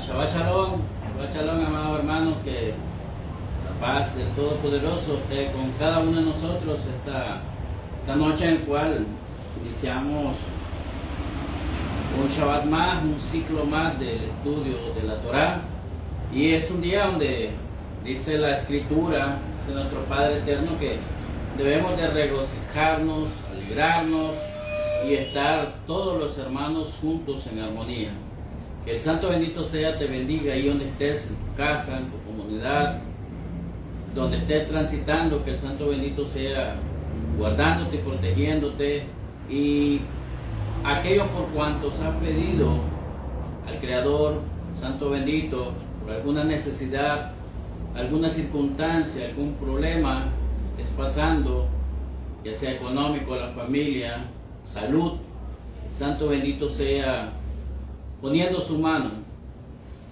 Shabbat Shalom, amados hermanos, que la paz del Todopoderoso esté con cada uno de nosotros esta noche en la cual iniciamos un Shabbat más, un ciclo más del estudio de la Torah. Y es un día donde dice la Escritura de nuestro Padre Eterno que debemos de regocijarnos, alegrarnos y estar todos los hermanos juntos en armonía. Que el Santo bendito sea te bendiga ahí donde estés, en tu casa, en tu comunidad, donde estés transitando, que el Santo bendito sea guardándote y protegiéndote, y aquellos por cuantos han pedido al Creador, Santo bendito, por alguna necesidad, alguna circunstancia, algún problema que estés pasando, ya sea económico, la familia, salud, Santo bendito sea poniendo su mano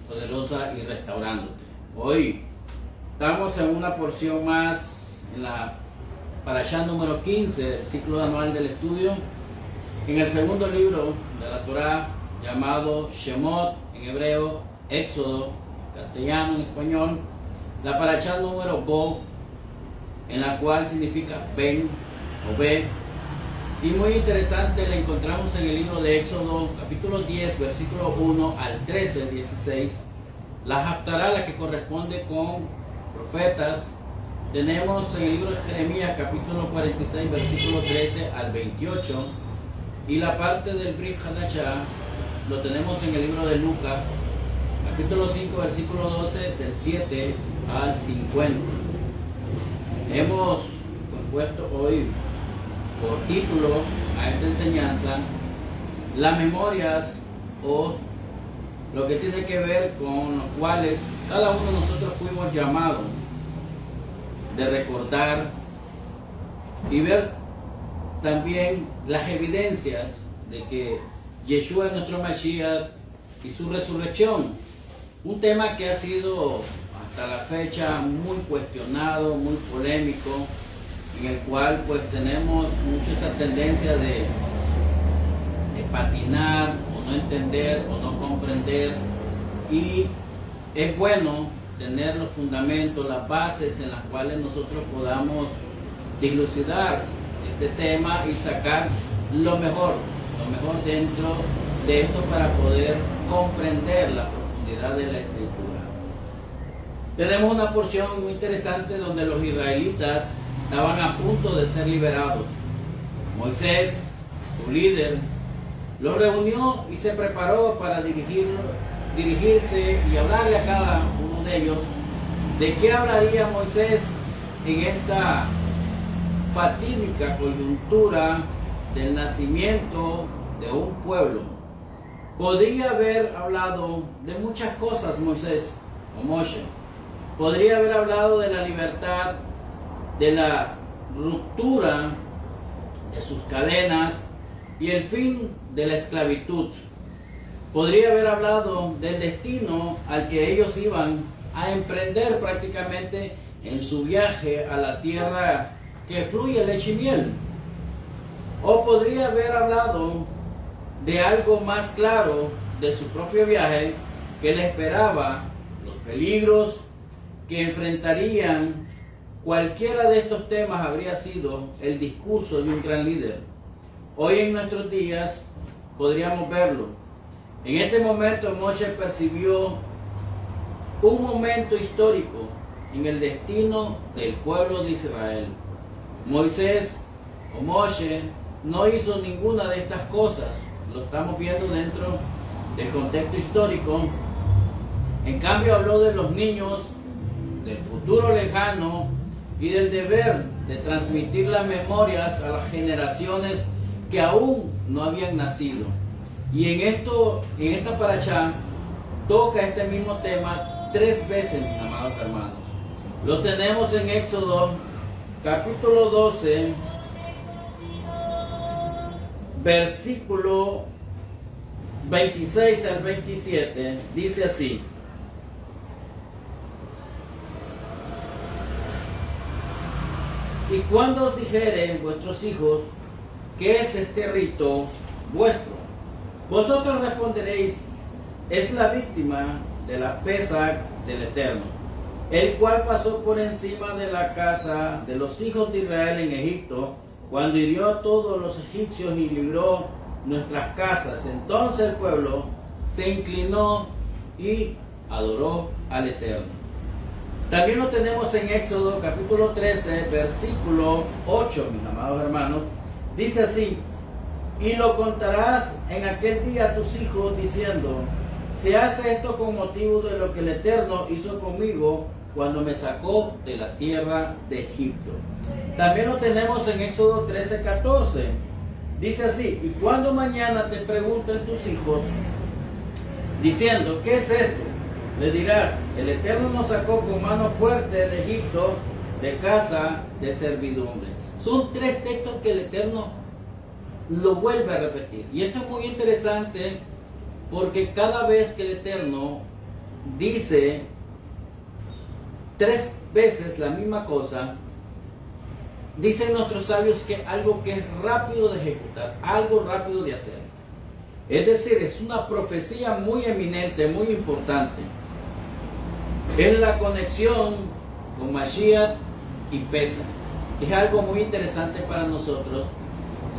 poderosa y restaurándote. Hoy estamos en una porción más en la Parashá número 15 del ciclo anual del estudio, en el segundo libro de la Torah llamado Shemot, en hebreo, Éxodo, castellano, en español, la Parashá número Bo, en la cual significa ven o ve. Y muy interesante, la encontramos en el libro de Éxodo, capítulo 10, versículo 1 al 13, 16. La Haftará, la que corresponde con profetas, tenemos en el libro de Jeremías, capítulo 46, versículo 13 al 28. Y la parte del Brit Hadashah lo tenemos en el libro de Lucas, capítulo 5, versículo 12, del 7 al 50. Hemos puesto hoy por título a esta enseñanza las memorias, o lo que tiene que ver con los cuales cada uno de nosotros fuimos llamados de recordar y ver también las evidencias de que Yeshua es nuestro Mashiach y su resurrección, un tema que ha sido hasta la fecha muy cuestionado, muy polémico, en el cual pues tenemos mucho esa tendencia de patinar o no entender o no comprender, y es bueno tener los fundamentos, las bases en las cuales nosotros podamos dilucidar este tema y sacar lo mejor dentro de esto para poder comprender la profundidad de la Escritura. Tenemos una porción muy interesante donde los israelitas estaban a punto de ser liberados. Moisés, su líder, los reunió y se preparó para dirigirse y hablarle a cada uno de ellos. ¿De qué hablaría Moisés en esta fatídica coyuntura del nacimiento de un pueblo? Podría haber hablado de muchas cosas Moisés o Moshe. Podría haber hablado de la libertad, de la ruptura de sus cadenas y el fin de la esclavitud. Podría haber hablado del destino al que ellos iban a emprender prácticamente en su viaje a la tierra que fluye leche y miel. O podría haber hablado de algo más claro de su propio viaje, que le esperaba, los peligros que enfrentarían. Cualquiera de estos temas habría sido el discurso de un gran líder. Hoy en nuestros días podríamos verlo. En este momento Moshe percibió un momento histórico en el destino del pueblo de Israel. Moisés o Moshe no hizo ninguna de estas cosas. Lo estamos viendo dentro del contexto histórico. En cambio habló de los niños, del futuro lejano y del deber de transmitir las memorias a las generaciones que aún no habían nacido. Y en esta parashá toca este mismo tema 3 veces, mis amados hermanos. Lo tenemos en Éxodo capítulo 12, versículo 26 al 27, dice así: y cuando os dijeren vuestros hijos, ¿qué es este rito vuestro? Vosotros responderéis, es la víctima de la Pesach del Eterno, el cual pasó por encima de la casa de los hijos de Israel en Egipto, cuando hirió a todos los egipcios y libró nuestras casas. Entonces el pueblo se inclinó y adoró al Eterno. También lo tenemos en Éxodo capítulo 13, versículo 8, mis amados hermanos. Dice así: y lo contarás en aquel día a tus hijos, diciendo: se hace esto con motivo de lo que el Eterno hizo conmigo cuando me sacó de la tierra de Egipto. También lo tenemos en Éxodo 13, 14. Dice así: y cuando mañana te pregunten tus hijos, diciendo: ¿qué es esto?, le dirás: el Eterno nos sacó con mano fuerte de Egipto, de casa de servidumbre. Son tres textos que el Eterno lo vuelve a repetir. Y esto es muy interesante porque cada vez que el Eterno dice tres veces la misma cosa, dicen nuestros sabios que algo que es rápido de ejecutar, algo rápido de hacer. Es decir, es una profecía muy eminente, muy importante. Es la conexión con Mashiach y Pesach. Es algo muy interesante para nosotros,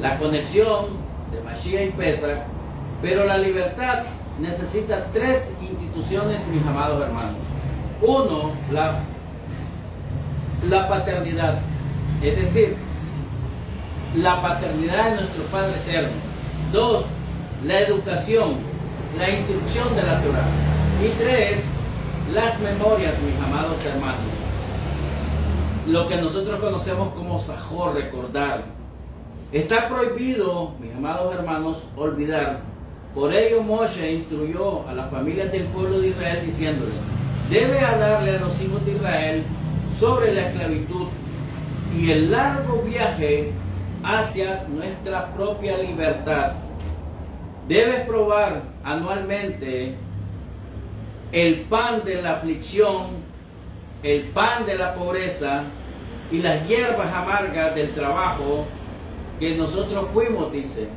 la conexión de Mashiach y Pesach, pero la libertad necesita tres instituciones, mis amados hermanos. Uno, la paternidad, es decir, la paternidad de nuestro Padre Eterno. Dos, la educación, la instrucción de la Torah. Y tres, las memorias, mis amados hermanos. Lo que nosotros conocemos como Zahor, recordar. Está prohibido, mis amados hermanos, olvidar. Por ello Moshe instruyó a las familias del pueblo de Israel diciéndole: debe hablarle a los hijos de Israel sobre la esclavitud y el largo viaje hacia nuestra propia libertad. Debes probar anualmente el pan de la aflicción, el pan de la pobreza y las hierbas amargas del trabajo que nosotros fuimos, dice,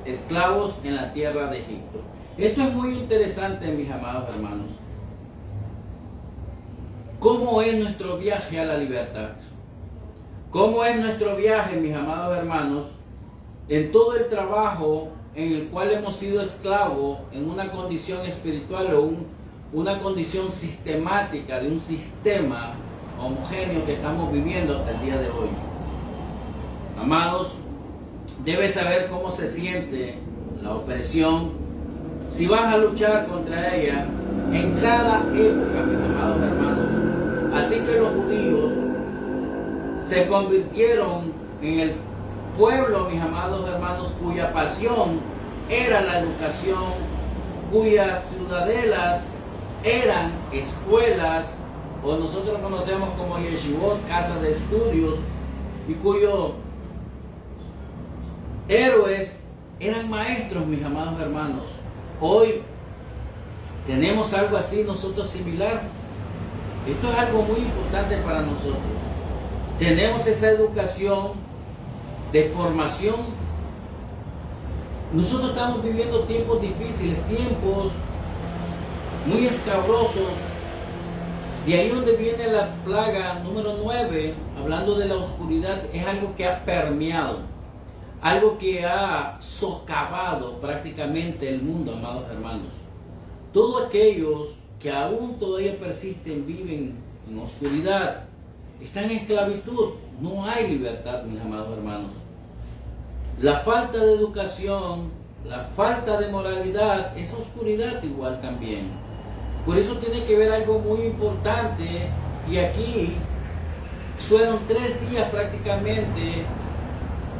esclavos en la tierra de Egipto. Esto es muy interesante, mis amados hermanos. ¿Cómo es nuestro viaje a la libertad? ¿Cómo es nuestro viaje, mis amados hermanos, en todo el trabajo en el cual hemos sido esclavos en una condición espiritual o una condición sistemática de un sistema homogéneo que estamos viviendo hasta el día de hoy? Amados, debes saber cómo se siente la opresión si vas a luchar contra ella en cada época, mis amados hermanos. Así que los judíos se convirtieron en el pueblo, mis amados hermanos, cuya pasión era la educación, cuyas ciudadelas eran escuelas, o nosotros conocemos como yeshivot, casas de estudios, y cuyos héroes eran maestros, mis amados hermanos. Hoy tenemos algo así nosotros similar. Esto es algo muy importante para nosotros. Tenemos esa educación de formación. Nosotros estamos viviendo tiempos difíciles, tiempos muy escabrosos. De ahí donde viene la plaga número 9, hablando de la oscuridad, es algo que ha permeado, algo que ha socavado prácticamente el mundo, amados hermanos. Todos aquellos que aún todavía persisten, viven en oscuridad, están en esclavitud. No hay libertad, mis amados hermanos. La falta de educación, la falta de moralidad, es oscuridad igual también. Por eso tiene que ver algo muy importante, y aquí fueron 3 días prácticamente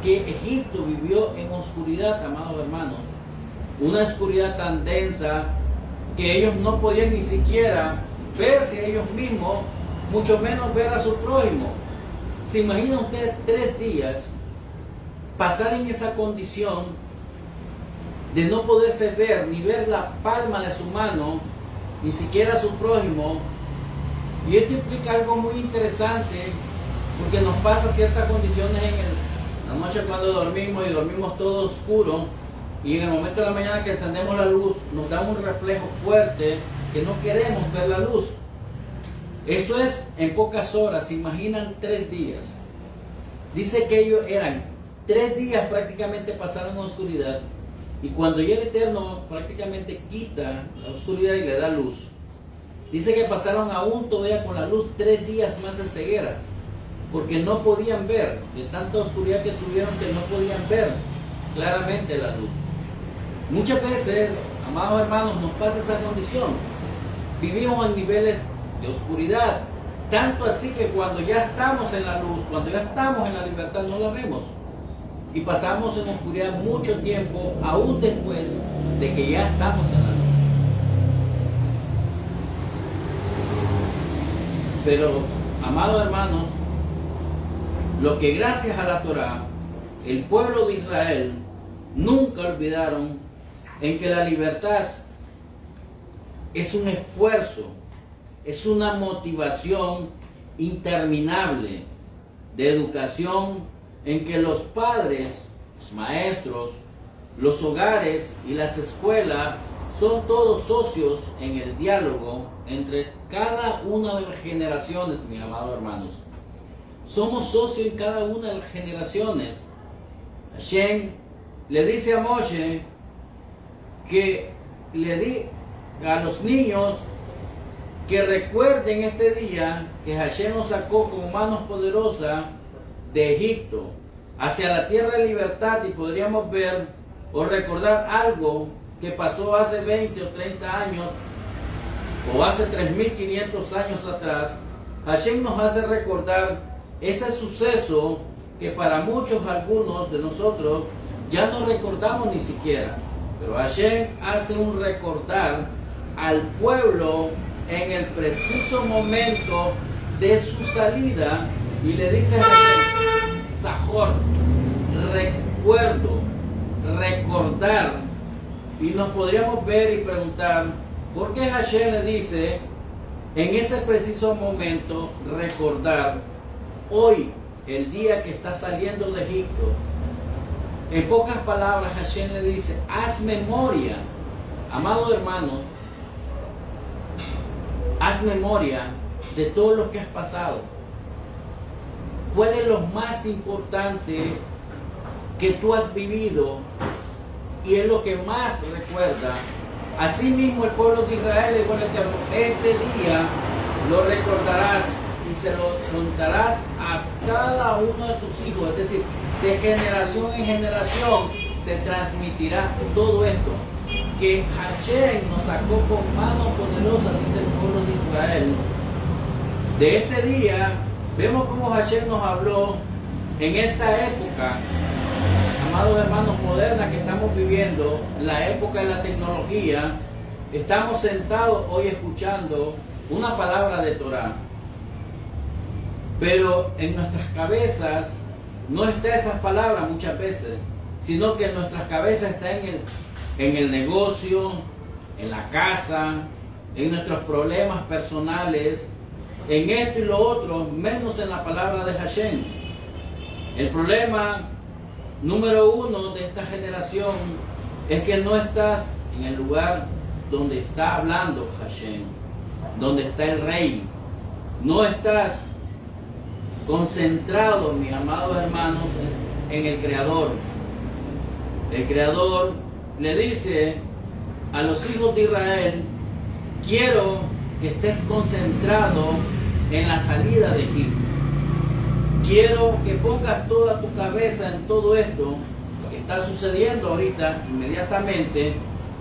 que Egipto vivió en oscuridad, amados hermanos. Una oscuridad tan densa que ellos no podían ni siquiera verse a ellos mismos, mucho menos ver a su prójimo. ¿Se imagina usted 3 días pasar en esa condición de no poderse ver, ni ver la palma de su mano, ni siquiera a su prójimo? Y esto implica algo muy interesante, porque nos pasa ciertas condiciones en la noche cuando dormimos, y dormimos todo oscuro, y en el momento de la mañana que encendemos la luz nos da un reflejo fuerte que no queremos ver la luz. Eso es en pocas horas. Se imaginan 3 días. Dice que ellos eran 3 días, prácticamente pasaron en oscuridad, y cuando ya el Eterno prácticamente quita la oscuridad y le da luz, dice que pasaron aún todavía con la luz 3 días más en ceguera, porque no podían ver, de tanta oscuridad que tuvieron que no podían ver claramente la luz. Muchas veces, amados hermanos, nos pasa esa condición. Vivimos en niveles de oscuridad, tanto así que cuando ya estamos en la luz, cuando ya estamos en la libertad, no la vemos. Y pasamos en oscuridad mucho tiempo, aún después de que ya estamos en la luz. Pero, amados hermanos, lo que gracias a la Torá, el pueblo de Israel nunca olvidaron en que la libertad es un esfuerzo, es una motivación interminable de educación, en que los padres, los maestros, los hogares y las escuelas son todos socios en el diálogo entre cada una de las generaciones, mis amados hermanos. Somos socios en cada una de las generaciones. Hashem le dice a Moshe que le di a los niños que recuerden este día que Hashem nos sacó con manos poderosas de Egipto hacia la tierra de libertad, y podríamos ver o recordar algo que pasó hace 20 o 30 años o hace 3500 años atrás. Hashem nos hace recordar ese suceso que para muchos, algunos de nosotros, ya no recordamos ni siquiera. Pero Hashem hace un recordar al pueblo en el preciso momento de su salida, y le dice a Hashem, Sajor, recuerdo, recordar. Y nos podríamos ver y preguntar, ¿por qué Hashem le dice en ese preciso momento recordar hoy, el día que está saliendo de Egipto? En pocas palabras, Hashem le dice, haz memoria, amados hermanos, haz memoria de todo lo que has pasado. ¿Cuál es lo más importante que tú has vivido? Y es lo que más recuerda. Asimismo, el pueblo de Israel, este día lo recordarás y se lo contarás a cada uno de tus hijos. Es decir, de generación en generación se transmitirá todo esto. Que Hashem nos sacó con mano poderosa, dice el pueblo de Israel. De este día, vemos cómo Hashem nos habló en esta época, amados hermanos, moderna que estamos viviendo, la época de la tecnología. Estamos sentados hoy escuchando una palabra de Torah, pero en nuestras cabezas no está esas palabras muchas veces, sino que en nuestras cabezas está en el negocio, en la casa, en nuestros problemas personales, en esto y lo otro, menos en la palabra de Hashem. El problema número uno de esta generación es que no estás en el lugar donde está hablando Hashem, donde está el Rey. No estás concentrado, mis amados hermanos, en el Creador. El Creador le dice a los hijos de Israel, quiero que estés concentrado en la salida de Egipto. Quiero que pongas toda tu cabeza en todo esto que está sucediendo ahorita, inmediatamente,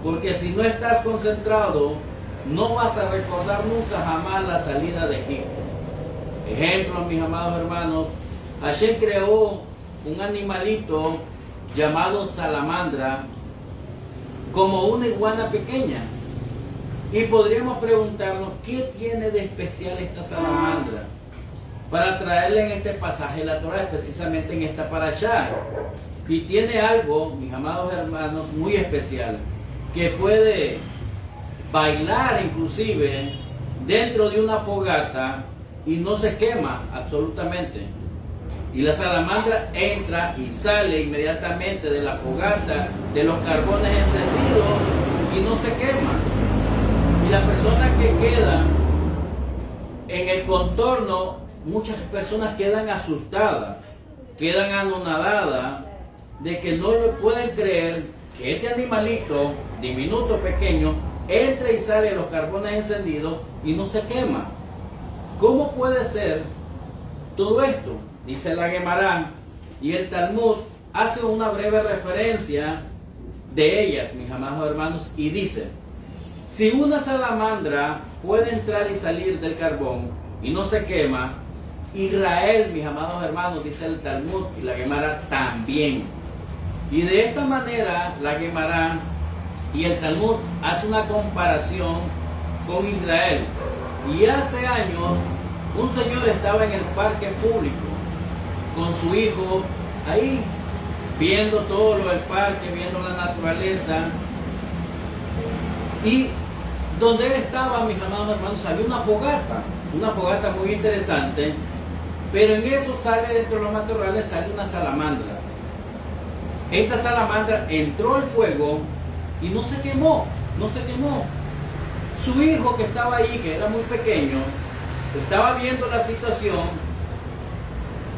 porque si no estás concentrado, no vas a recordar nunca jamás la salida de Egipto. Ejemplo, mis amados hermanos, Hashem creó un animalito llamado salamandra, como una iguana pequeña. Y podríamos preguntarnos, ¿qué tiene de especial esta salamandra? Para traerle en este pasaje de la Torah, precisamente en esta parashá. Y tiene algo, mis amados hermanos, muy especial, que puede bailar inclusive dentro de una fogata y no se quema absolutamente. Y la salamandra entra y sale inmediatamente de la fogata, de los carbones encendidos, y no se quema. Y la persona que queda en el contorno, muchas personas quedan asustadas, quedan anonadadas, de que no le pueden creer que este animalito diminuto, pequeño, entra y sale de los carbones encendidos y no se quema. ¿Cómo puede ser todo esto? Dice la Guemará, y el Talmud hace una breve referencia de ellas, mis amados hermanos, y dice: si una salamandra puede entrar y salir del carbón y no se quema, Israel, mis amados hermanos, dice el Talmud y la Guemará también. Y de esta manera la Guemará y el Talmud hace una comparación con Israel. Y hace años un señor estaba en el parque público con su hijo ahí, viendo todo lo del parque, viendo la naturaleza. Y donde él estaba, mis amados hermanos, había una fogata muy interesante, pero en eso sale, dentro de los matorrales, sale una salamandra. Esta salamandra entró al fuego y no se quemó. Su hijo, que estaba ahí, que era muy pequeño, estaba viendo la situación,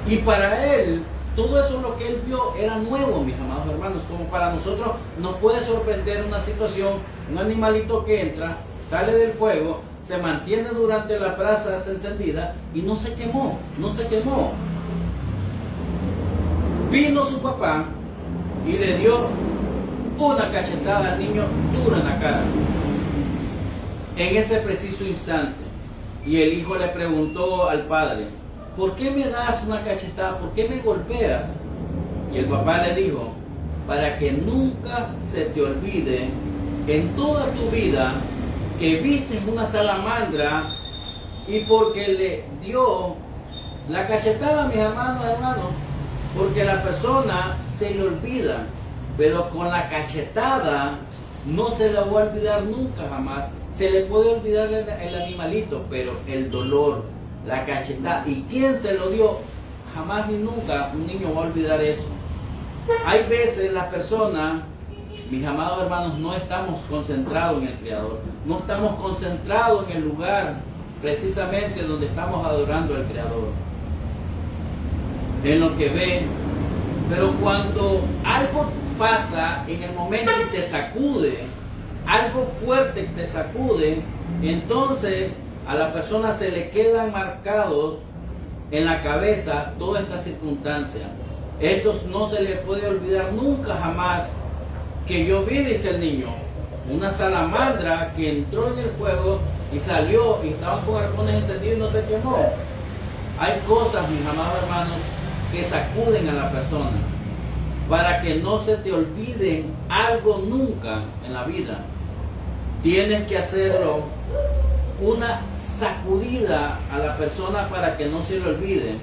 y para él todo eso lo que él vio era nuevo, mis amados hermanos. Como para nosotros nos puede sorprender una situación, un animalito que entra, sale del fuego, se mantiene durante las brasas encendidas y no se quemó. Vino su papá y le dio una cachetada al niño dura en la cara, en ese preciso instante. Y el hijo le preguntó al padre: ¿por qué me das una cachetada? ¿Por qué me golpeas? Y el papá le dijo: para que nunca se te olvide en toda tu vida que viste una salamandra, y porque le dio la cachetada, mis hermanos, porque la persona se le olvida, pero con la cachetada no se la va a olvidar nunca, jamás. Se le puede olvidar el animalito, pero el dolor, la cachetada, y quién se lo dio, jamás ni nunca un niño va a olvidar eso. Hay veces las personas, mis amados hermanos, no estamos concentrados en el Creador, no estamos concentrados en el lugar precisamente donde estamos adorando al Creador, en lo que ven. Pero cuando algo pasa en el momento y te sacude, algo fuerte te sacude, entonces a la persona se le quedan marcados en la cabeza toda esta circunstancia. Esto no se le puede olvidar nunca, jamás, que yo vi, dice el niño, una salamandra que entró en el fuego y salió, y estaban con arpones encendidos y no se quemó. Hay cosas, mis amados hermanos, que sacuden a la persona para que no se te olviden algo nunca en la vida. Tienes que hacerlo una sacudida a la persona para que no se le olvide,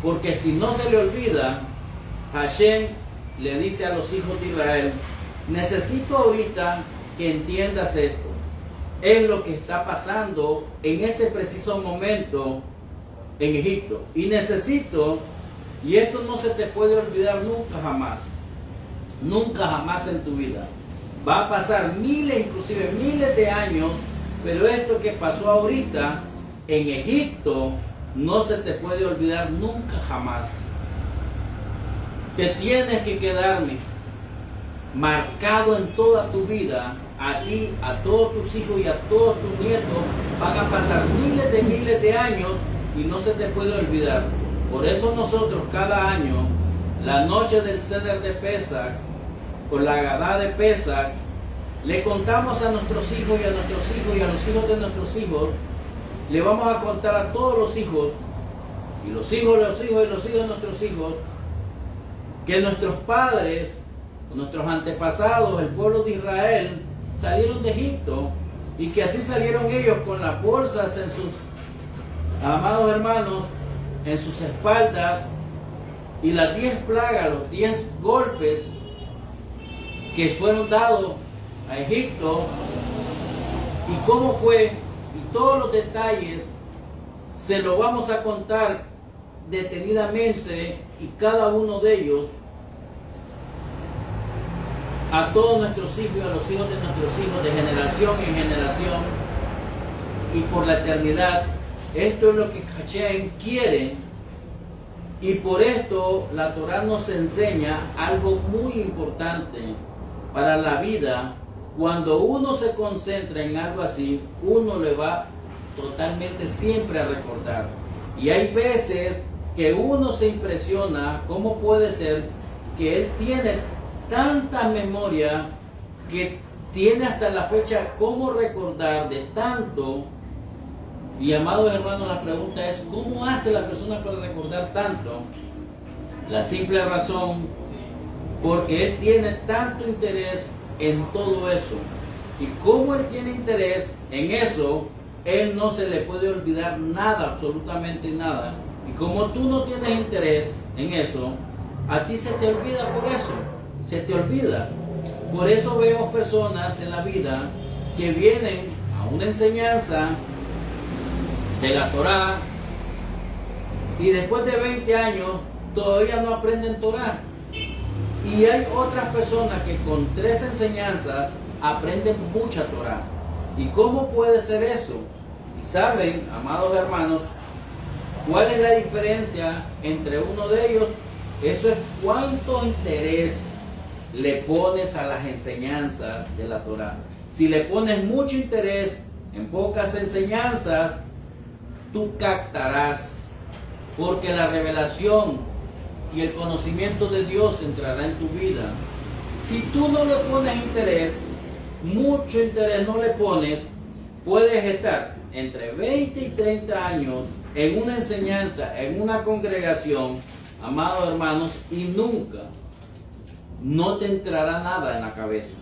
porque si no se le olvida, Hashem le dice a los hijos de Israel: necesito ahorita que entiendas esto, es lo que está pasando en este preciso momento en Egipto, y necesito, y esto no se te puede olvidar nunca jamás en tu vida. Va a pasar inclusive miles de años, pero esto que pasó ahorita en Egipto no se te puede olvidar nunca jamás. Te tienes que quedarme marcado en toda tu vida, a ti, a todos tus hijos y a todos tus nietos. Van a pasar miles de años y no se te puede olvidar. Por eso nosotros cada año, la noche del Seder de Pesach, por la Agadá de Pesach, le contamos a nuestros hijos y a nuestros hijos y a los hijos de nuestros hijos, le vamos a contar a todos los hijos, y los hijos de los hijos y los hijos de nuestros hijos, que nuestros padres, nuestros antepasados, el pueblo de Israel, salieron de Egipto, y que así salieron ellos con las bolsas en sus, amados hermanos, en sus espaldas, y las 10 plagas, los 10 golpes que fueron dados a Egipto, y cómo fue, y todos los detalles se los vamos a contar detenidamente y cada uno de ellos a todos nuestros hijos y a los hijos de nuestros hijos de generación en generación y por la eternidad. Esto es lo que Hashem quiere, y por esto la Torah nos enseña algo muy importante para la vida. Cuando uno se concentra en algo así, uno le va totalmente siempre a recordar. Y hay veces que uno se impresiona cómo puede ser que él tiene tanta memoria que tiene hasta la fecha cómo recordar de tanto. Y amados hermanos, la pregunta es, ¿cómo hace la persona para recordar tanto? La simple razón, porque él tiene tanto interés en todo eso. Y como él tiene interés en eso, él no se le puede olvidar nada, absolutamente nada. Y como tú no tienes interés en eso, a ti se te olvida por eso. Se te olvida. Por eso vemos personas en la vida que vienen a una enseñanza de la Torah y después de 20 años todavía no aprenden Torah. Y hay otras personas que con 3 enseñanzas aprenden mucha Torah. ¿Y cómo puede ser eso? Y saben, amados hermanos, ¿cuál es la diferencia entre uno de ellos? Eso es cuánto interés le pones a las enseñanzas de la Torah. Si le pones mucho interés en pocas enseñanzas, tú captarás, porque la revelación y el conocimiento de Dios entrará en tu vida. Si tú no le pones interés, mucho interés no le pones, puedes estar entre 20 y 30 años en una enseñanza, en una congregación, amados hermanos, y nunca no te entrará nada en la cabeza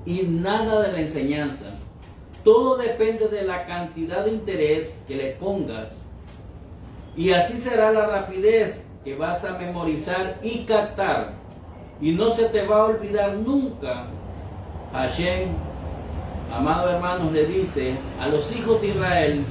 y nada de la enseñanza. Todo depende de la cantidad de interés que le pongas, y así será la rapidez que vas a memorizar y captar, y no se te va a olvidar nunca. Hashem, amados hermanos, le dice a los hijos de Israel: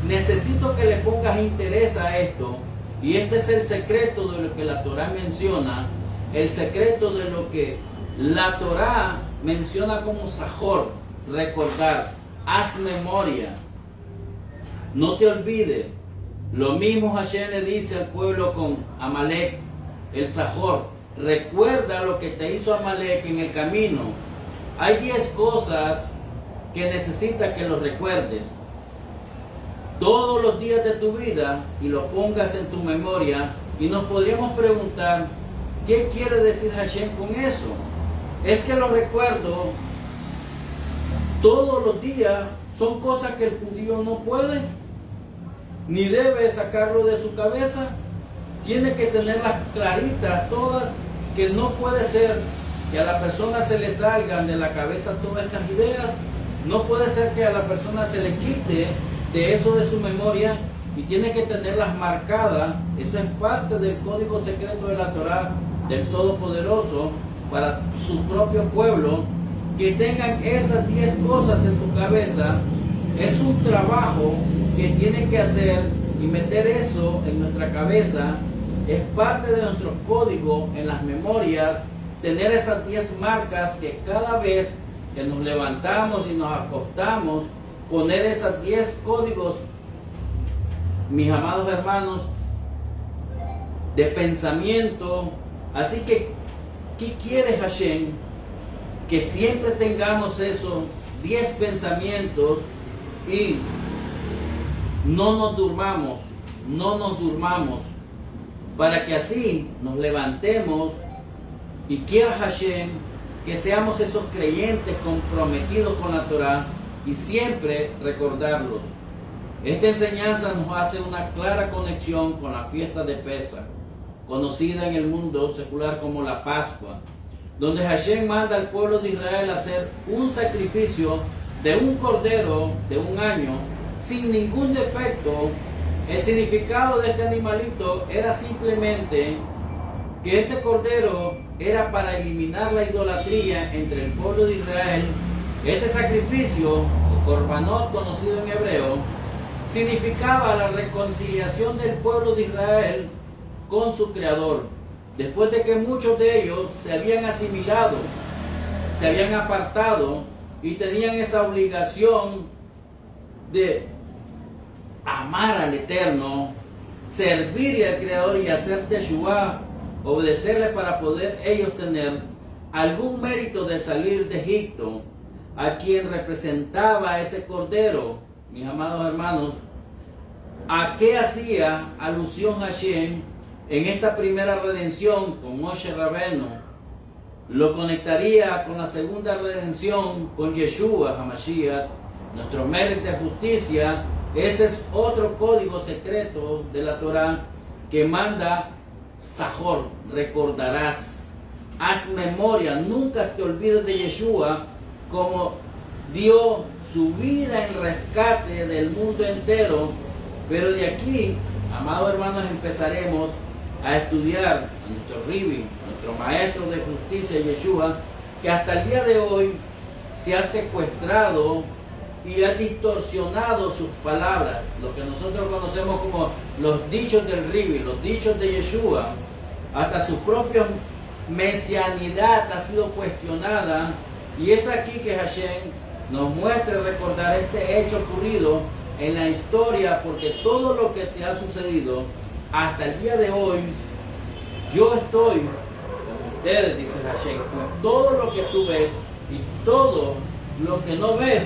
necesito que le pongas interés a esto, y este es el secreto de lo que la Torah menciona, el secreto de lo que la Torah menciona como Zahor, recordar. Haz memoria, no te olvides. Lo mismo Hashem le dice al pueblo con Amalek, el Zahor: recuerda lo que te hizo Amalek en el camino. Hay 10 cosas que necesitas que los recuerdes todos los días de tu vida y lo pongas en tu memoria. Y nos podríamos preguntar, ¿qué quiere decir Hashem con eso? Es que los recuerdo todos los días. Son cosas que el judío no puede ni debe sacarlo de su cabeza. Tiene que tenerlas claritas todas, que no puede ser que a la persona se le salgan de la cabeza todas estas ideas. No puede ser que a la persona se le quite de eso de su memoria, y tiene que tenerlas marcadas. Eso es parte del código secreto de la Torah del Todopoderoso para su propio pueblo, que tengan esas 10 cosas en su cabeza. Es un trabajo que tienen que hacer, y meter eso en nuestra cabeza es parte de nuestro código en las memorias. Tener esas 10 marcas, que cada vez que nos levantamos y nos acostamos, poner esas 10 códigos, mis amados hermanos, de pensamiento. Así que, ¿qué quiere Hashem? Que siempre tengamos esos 10 pensamientos y no nos durmamos, para que así nos levantemos. Y quiera Hashem que seamos esos creyentes comprometidos con la Torah y siempre recordarlos. Esta enseñanza nos hace una clara conexión con la fiesta de Pesaj, conocida en el mundo secular como la Pascua, donde Hashem manda al pueblo de Israel a hacer un sacrificio de un cordero de 1 año sin ningún defecto. El significado de este animalito era simplemente que este cordero era para eliminar la idolatría entre el pueblo de Israel. Este sacrificio, el Korbanot conocido en hebreo, significaba la reconciliación del pueblo de Israel con su Creador, después de que muchos de ellos se habían asimilado, se habían apartado y tenían esa obligación de amar al Eterno, servirle al Creador y hacer Teshuvá, obedecerle para poder ellos tener algún mérito de salir de Egipto, a quien representaba ese cordero. Mis amados hermanos, ¿a qué hacía alusión Hashem en esta primera redención con Moshe Rabbeinu? Lo conectaría con la segunda redención con Yeshua HaMashiach, nuestro mérito de justicia. Ese es otro código secreto de la Torah que manda Zahor, recordarás, haz memoria, nunca te olvides de Yeshua, como dio su vida en rescate del mundo entero. Pero de aquí, amados hermanos, empezaremos a estudiar a nuestro Ribi, nuestro maestro de justicia, Yeshua, que hasta el día de hoy se ha secuestrado y ha distorsionado sus palabras, lo que nosotros conocemos como los dichos del Ribi, los dichos de Yeshua. Hasta su propia mesianidad ha sido cuestionada, y es aquí que Hashem nos muestra recordar este hecho ocurrido en la historia, porque todo lo que te ha sucedido hasta el día de hoy, yo estoy con ustedes, dice Hashem, con todo lo que tú ves y todo lo que no ves,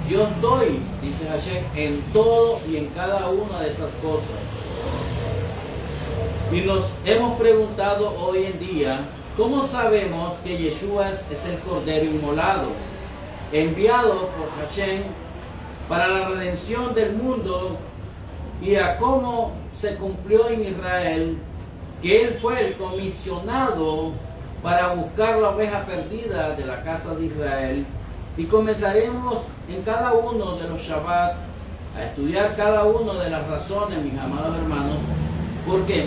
yo estoy, dice Hashem, en todo y en cada una de esas cosas. Y nos hemos preguntado hoy en día, ¿cómo sabemos que Yeshua es el Cordero inmolado, enviado por Hashem para la redención del mundo, y a cómo se cumplió en Israel que Él fue el comisionado para buscar la oveja perdida de la casa de Israel? Y comenzaremos en cada uno de los Shabbat a estudiar cada una de las razones, mis amados hermanos, porque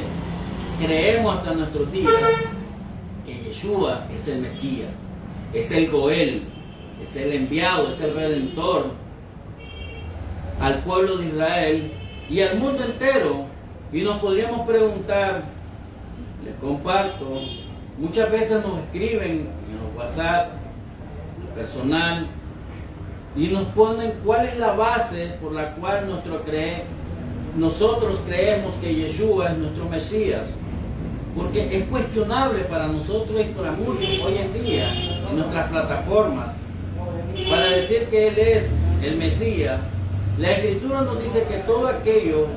creemos hasta nuestros días que Yeshua es el Mesías, es el Goel, es el enviado, es el Redentor al pueblo de Israel y al mundo entero. Y nos podríamos preguntar, les comparto, muchas veces nos escriben en los WhatsApp personal y nos ponen cuál es la base por la cual nosotros creemos que Yeshua es nuestro Mesías, porque es cuestionable para nosotros y para muchos hoy en día en nuestras plataformas para decir que Él es el Mesías. La Escritura nos dice que todo aquello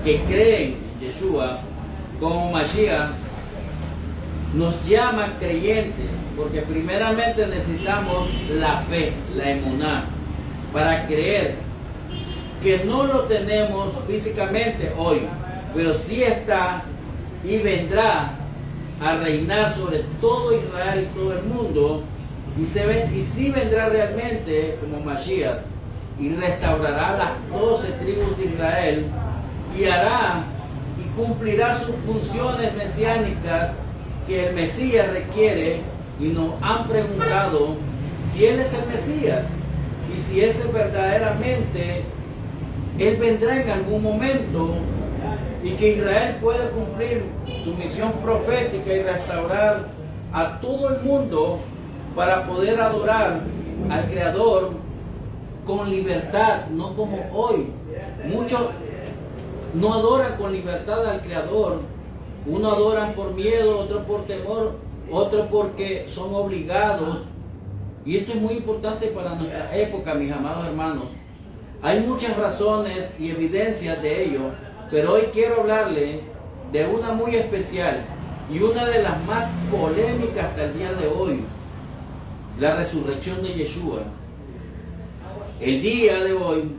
que creen en Yeshua como Mashiach nos llama creyentes, porque primeramente necesitamos la fe, la emuná, para creer que no lo tenemos físicamente hoy, pero sí está y vendrá a reinar sobre todo Israel y todo el mundo, y sí vendrá realmente como Mashiach y restaurará las 12 tribus de Israel y hará y cumplirá sus funciones mesiánicas que el Mesías requiere. Y nos han preguntado si Él es el Mesías y si es verdaderamente Él vendrá en algún momento y que Israel puede cumplir su misión profética y restaurar a todo el mundo para poder adorar al Creador con libertad, no como hoy. Muchos no adoran con libertad al Creador. Uno adoran por miedo, otro por temor, otro porque son obligados. Y esto es muy importante para nuestra época, mis amados hermanos. Hay muchas razones y evidencias de ello, pero hoy quiero hablarle de una muy especial y una de las más polémicas hasta el día de hoy: la resurrección de Yeshua. El día de hoy,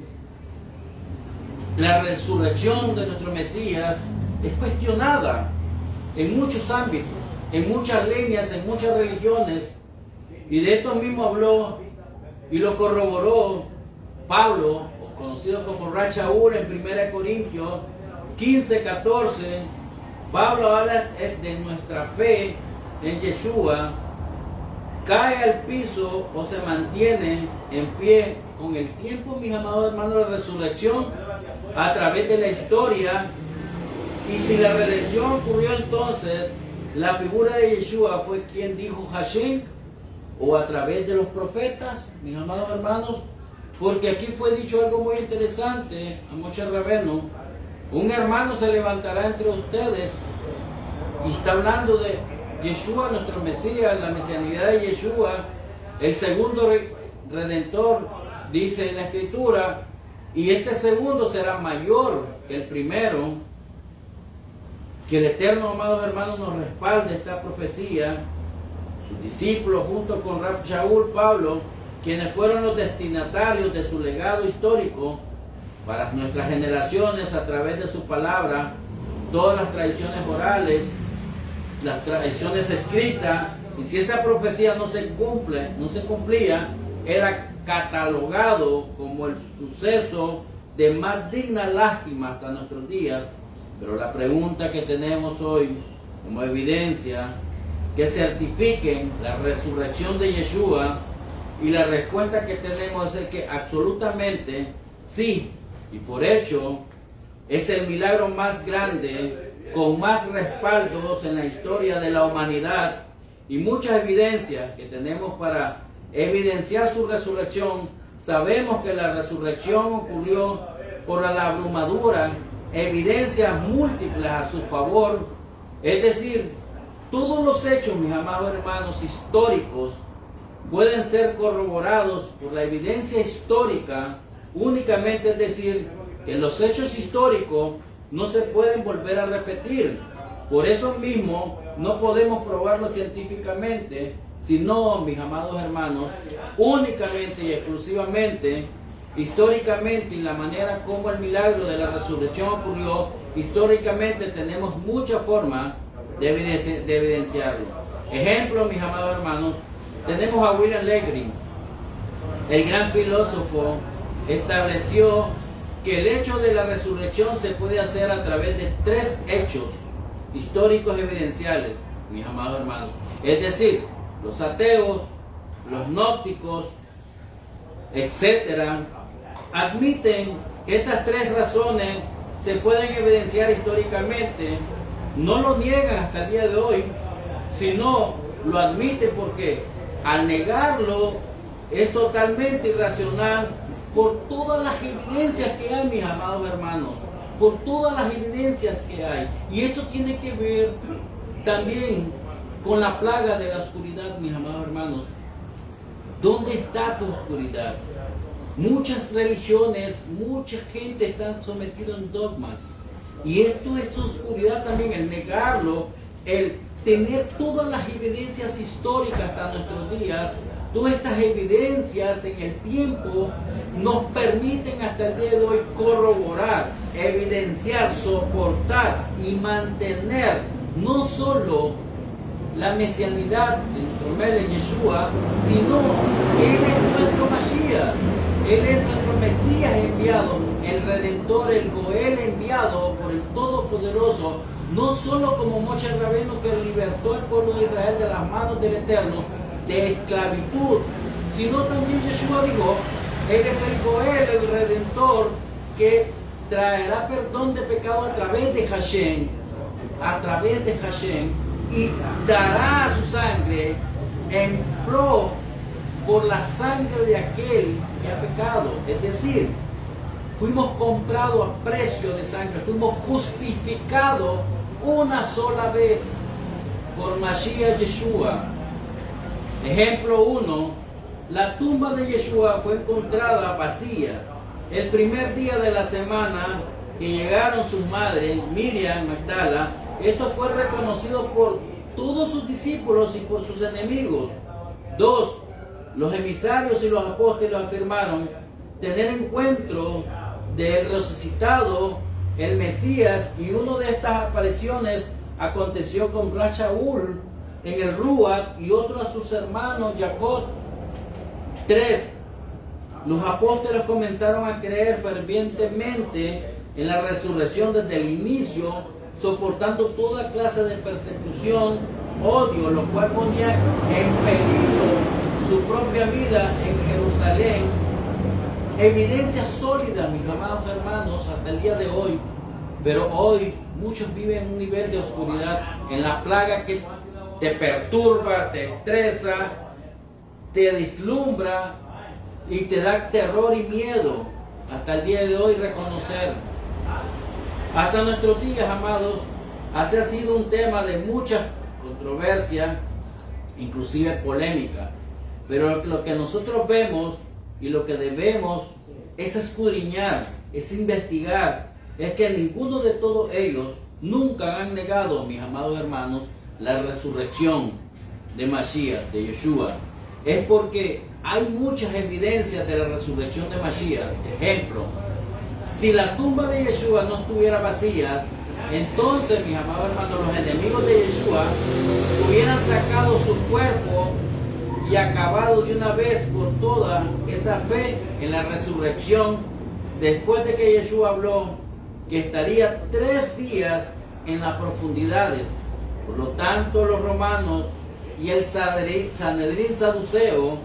la resurrección de nuestro Mesías es cuestionada en muchos ámbitos, en muchas líneas, en muchas religiones, y de esto mismo habló y lo corroboró Pablo, conocido como Rachaúl, en 1 Corintios 15:14. Pablo habla de nuestra fe en Yeshua, cae al piso o se mantiene en pie con el tiempo, mis amados hermanos, la resurrección a través de la historia. Y si la redención ocurrió entonces, la figura de Yeshua fue quien dijo Hashem, o a través de los profetas, mis amados hermanos, porque aquí fue dicho algo muy interesante a Moshe Rabbeinu. Un hermano se levantará entre ustedes, y está hablando de Yeshua, nuestro Mesías, la mesianidad de Yeshua, el segundo redentor, dice en la Escritura, y este segundo será mayor que el primero. Que el Eterno, amados hermanos, nos respalde esta profecía. Sus discípulos, junto con Rab Shaul Pablo, quienes fueron los destinatarios de su legado histórico para nuestras generaciones a través de su palabra, todas las tradiciones orales, las tradiciones escritas, y si esa profecía no se cumplía, era catalogado como el suceso de más digna lástima hasta nuestros días. Pero la pregunta que tenemos hoy como evidencia que certifiquen la resurrección de Yeshua, y la respuesta que tenemos es que absolutamente sí, y por hecho es el milagro más grande, con más respaldos en la historia de la humanidad, y muchas evidencias que tenemos para evidenciar su resurrección. Sabemos que la resurrección ocurrió por la abrumadora evidencias múltiples a su favor, es decir, todos los hechos, mis amados hermanos, históricos pueden ser corroborados por la evidencia histórica únicamente, es decir, que los hechos históricos no se pueden volver a repetir. Por eso mismo no podemos probarlo científicamente, sino, mis amados hermanos, únicamente y exclusivamente históricamente, y la manera como el milagro de la resurrección ocurrió, históricamente tenemos muchas formas de evidenciarlo. Ejemplo, mis amados hermanos, tenemos a William Lane, el gran filósofo, estableció que el hecho de la resurrección se puede hacer a través de tres hechos históricos evidenciales, mis amados hermanos. Es decir, los ateos, los gnósticos, etcétera, admiten que estas tres razones se pueden evidenciar históricamente. No lo niegan hasta el día de hoy, sino lo admiten porque al negarlo es totalmente irracional por todas las evidencias que hay, mis amados hermanos, por todas las evidencias que hay. Y esto tiene que ver también con la plaga de la oscuridad, mis amados hermanos. ¿Dónde está tu oscuridad? Muchas religiones, mucha gente está sometida en dogmas. Y esto es oscuridad también, el negarlo, el tener todas las evidencias históricas hasta nuestros días. Todas estas evidencias en el tiempo nos permiten hasta el día de hoy corroborar, evidenciar, soportar y mantener no solo la mesianidad de nuestro Melech Yeshua, sino que Él es nuestro Mashiach, Él es nuestro Mesías enviado, el Redentor, el Goel enviado por el Todopoderoso, no solo como Moshe Rabbeinu, que libertó al pueblo de Israel de las manos del Eterno, de esclavitud, sino también Yeshua dijo, Él es el Goel, el Redentor, que traerá perdón de pecado a través de Hashem, y dará su sangre en pro por la sangre de aquel que ha pecado. Es decir, fuimos comprados a precio de sangre, fuimos justificados una sola vez por Mashiach Yeshua. Ejemplo 1, la tumba de Yeshua fue encontrada vacía el primer día de la semana que llegaron sus madres, Miriam, Magdala. Esto fue reconocido por todos sus discípulos y por sus enemigos. 2, los emisarios y los apóstoles afirmaron tener encuentro del resucitado, el Mesías, y una de estas apariciones aconteció con Rab Shaul en el Ruach y otro a sus hermanos Jacob. 3, los apóstoles comenzaron a creer fervientemente en la resurrección desde el inicio, soportando toda clase de persecución, odio, lo cual ponía en peligro su propia vida en Jerusalén. evidencia sólida, mis amados hermanos, hasta el día de hoy. Pero hoy muchos viven en un nivel de oscuridad, en la plaga que te perturba, te estresa, te deslumbra y te da terror y miedo. Hasta el día de hoy reconocer. Hasta nuestros días, amados, ha sido un tema de mucha controversia, inclusive polémica. Pero lo que nosotros vemos y lo que debemos es escudriñar, es investigar. Es que ninguno de todos ellos nunca han negado, mis amados hermanos, la resurrección de Mashiach, de Yeshua. Es porque hay muchas evidencias de la resurrección de Mashiach. Ejemplo, si la tumba de Yeshua no estuviera vacía, entonces, mis amados hermanos, los enemigos de Yeshua hubieran sacado su cuerpo y acabado de una vez por todas esa fe en la resurrección, después de que Yeshua habló que estaría 3 días en las profundidades. Por lo tanto, los romanos y el Sanedrín saduceo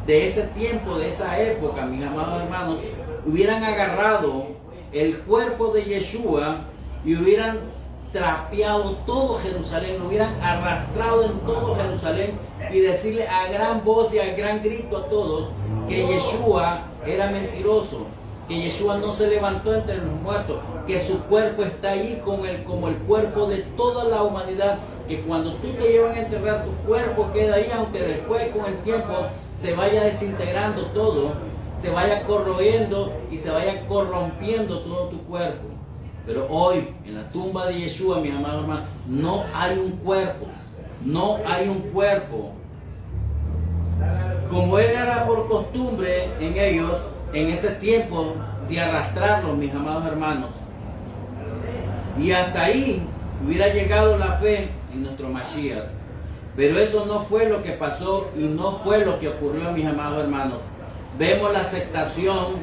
de ese tiempo, de esa época, mis amados hermanos, hubieran agarrado el cuerpo de Yeshua y hubieran trapeado todo Jerusalén, lo hubieran arrastrado en todo Jerusalén y decirle a gran voz y a gran grito a todos que Yeshua era mentiroso, que Yeshua no se levantó entre los muertos, que su cuerpo está ahí como el cuerpo de toda la humanidad, que cuando tú te llevan a enterrar, tu cuerpo queda ahí, aunque después con el tiempo se vaya desintegrando todo, se vaya corroyendo y se vaya corrompiendo todo tu cuerpo. Pero hoy, en la tumba de Yeshua, mis amados hermanos, no hay un cuerpo, no hay un cuerpo. Como él era por costumbre en ellos, en ese tiempo, de arrastrarlos, mis amados hermanos. Y hasta ahí hubiera llegado la fe en nuestro Mashiach. Pero eso no fue lo que pasó y no fue lo que ocurrió, mis amados hermanos. Vemos la aceptación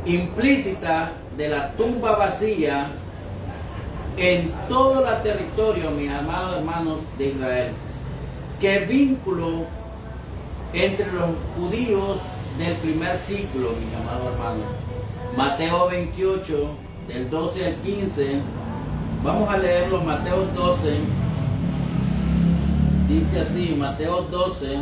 implícita de la tumba vacía en todo el territorio, mis amados hermanos, de Israel. ¿Qué vínculo entre los judíos del primer siglo, mis amados hermanos? Mateo 28, del 12 al 15. Vamos a leerlo. Mateo 12. Dice así, Mateo 12.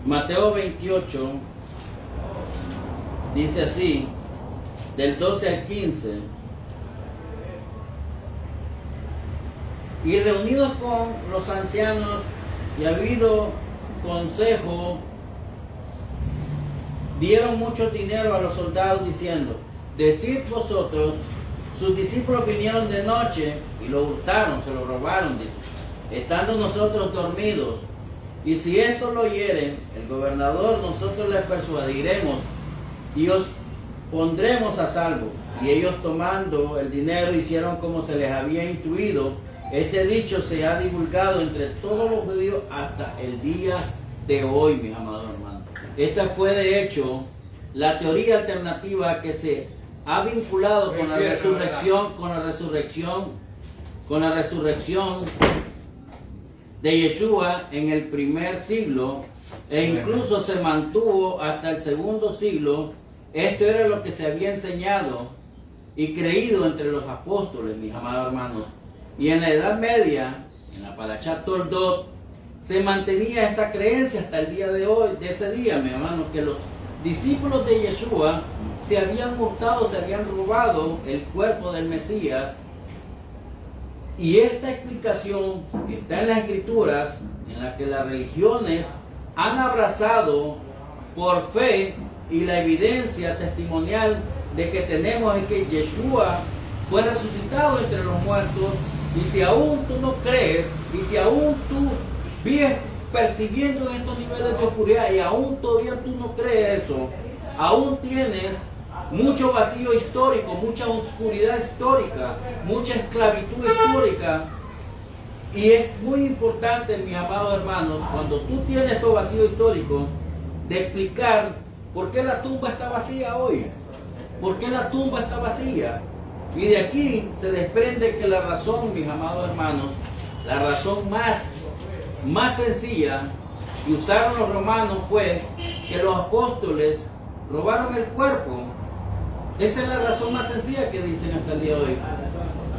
Mateo 28. Dice así, del 12 al 15. Y reunidos con los ancianos y habido consejo, dieron mucho dinero a los soldados diciendo: decid vosotros, sus discípulos vinieron de noche y lo hurtaron, se lo robaron, dice, estando nosotros dormidos. Y si esto lo oyeren, el gobernador, nosotros les persuadiremos y os pondremos a salvo. Y ellos, tomando el dinero, hicieron como se les había instruido. Este dicho se ha divulgado entre todos los judíos hasta el día de hoy, mis amados hermanos. Esta fue de hecho la teoría alternativa que se ha vinculado con la resurrección de Yeshua en el primer siglo, e incluso se mantuvo hasta el segundo siglo. Esto era lo que se había enseñado y creído entre los apóstoles, mis amados hermanos. Y en la Edad Media, en la Parashat Toldot, se mantenía esta creencia hasta el día de hoy, de ese día, mis hermanos, que los discípulos de Yeshua se habían hurtado, se habían robado el cuerpo del Mesías. Y esta explicación está en las Escrituras, en la que las religiones han abrazado por fe, y la evidencia testimonial de que tenemos es que Yeshua fue resucitado entre los muertos. Y si aún tú no crees, y si aún tú vives percibiendo en estos niveles de oscuridad y aún todavía tú no crees eso, aún tienes mucho vacío histórico, mucha oscuridad histórica, mucha esclavitud histórica. Y es muy importante, mis amados hermanos, cuando tú tienes estos vacíos históricos, de explicar por qué la tumba está vacía hoy. ¿Por qué la tumba está vacía? Y de aquí se desprende que la razón, mis amados hermanos, la razón más sencilla y usaron los romanos fue que los apóstoles robaron el cuerpo. Esa es la razón más sencilla que dicen hasta el día de hoy.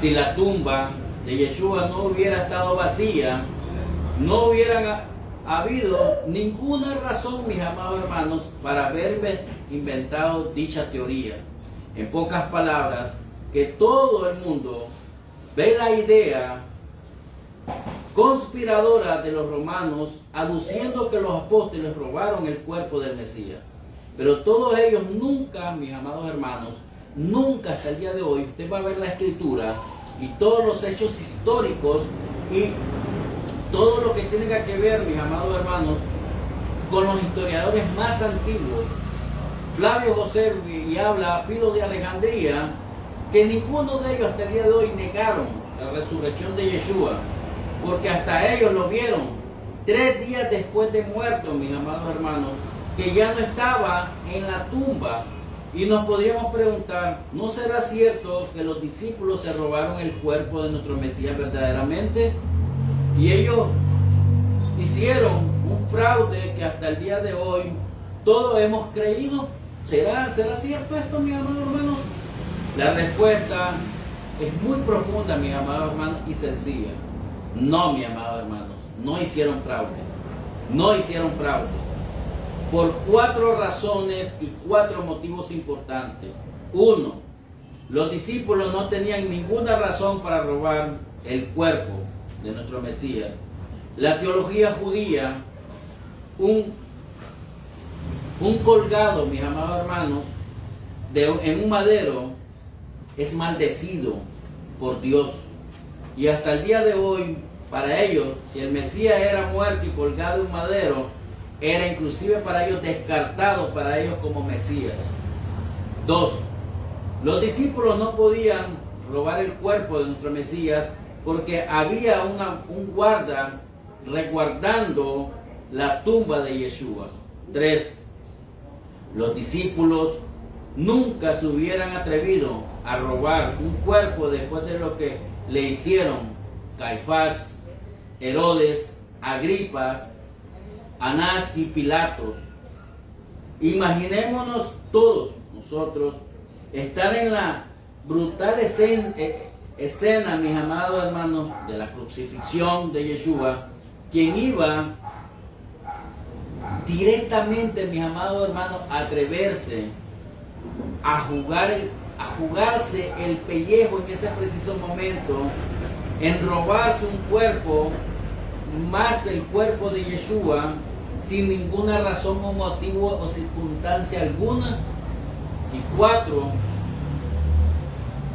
Si la tumba de Yeshua no hubiera estado vacía, no hubieran habido ninguna razón, mis amados hermanos, para haber inventado dicha teoría. En pocas palabras, que todo el mundo ve la idea conspiradora de los romanos, aduciendo que los apóstoles robaron el cuerpo del Mesías. Pero todos ellos nunca, mis amados hermanos, nunca hasta el día de hoy, usted va a ver la escritura y todos los hechos históricos y todo lo que tenga que ver, mis amados hermanos, con los historiadores más antiguos. Flavio José y habla Filo de Alejandría, que ninguno de ellos hasta el día de hoy negaron la resurrección de Yeshua, porque hasta ellos lo vieron 3 días después de muerto, mis amados hermanos, que ya no estaba en la tumba. Y nos podríamos preguntar, ¿no será cierto que los discípulos se robaron el cuerpo de nuestro Mesías verdaderamente? Y ellos hicieron un fraude que hasta el día de hoy todos hemos creído. ¿Será cierto esto, mis amados hermanos? La respuesta es muy profunda, mis amados hermanos, y sencilla. No, mis amados hermanos, no hicieron fraude. No hicieron fraude. Por 4 razones y 4 motivos importantes. 1. Los discípulos no tenían ninguna razón para robar el cuerpo de nuestro Mesías. La teología judía, un colgado, mis amados hermanos, en un madero, es maldecido por Dios. Y hasta el día de hoy, para ellos, si el Mesías era muerto y colgado en un madero, era inclusive para ellos descartado para ellos como Mesías. 2. Los discípulos no podían robar el cuerpo de nuestro Mesías porque había un guarda resguardando la tumba de Yeshua. 3. Los discípulos nunca se hubieran atrevido a robar un cuerpo después de lo que le hicieron Caifás, Herodes, Agripas, Anás y Pilatos. Imaginémonos todos nosotros estar en la brutal escena, mis amados hermanos, de la crucifixión de Yeshua, quien iba directamente, mis amados hermanos, a atreverse a jugarse el pellejo en ese preciso momento, en robarse un cuerpo, más el cuerpo de Yeshua, sin ninguna razón o motivo o circunstancia alguna. Y 4,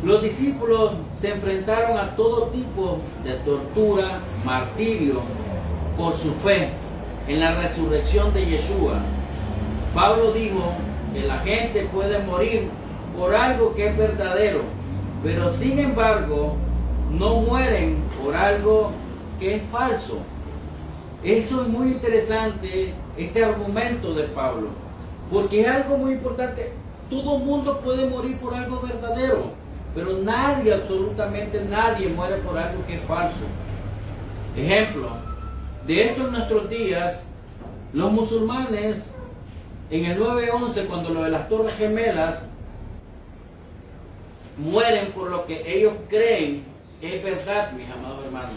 los discípulos se enfrentaron a todo tipo de tortura, martirio, por su fe en la resurrección de Yeshua. Pablo dijo que la gente puede morir por algo que es verdadero, pero sin embargo no mueren por algo que es falso. Eso es muy interesante, este argumento de Pablo, porque es algo muy importante. Todo mundo puede morir por algo verdadero, pero nadie, absolutamente nadie, muere por algo que es falso. Ejemplo de esto en nuestros días, los musulmanes en el 9/11, cuando lo de las Torres Gemelas, mueren por lo que ellos creen es verdad, mis amados hermanos.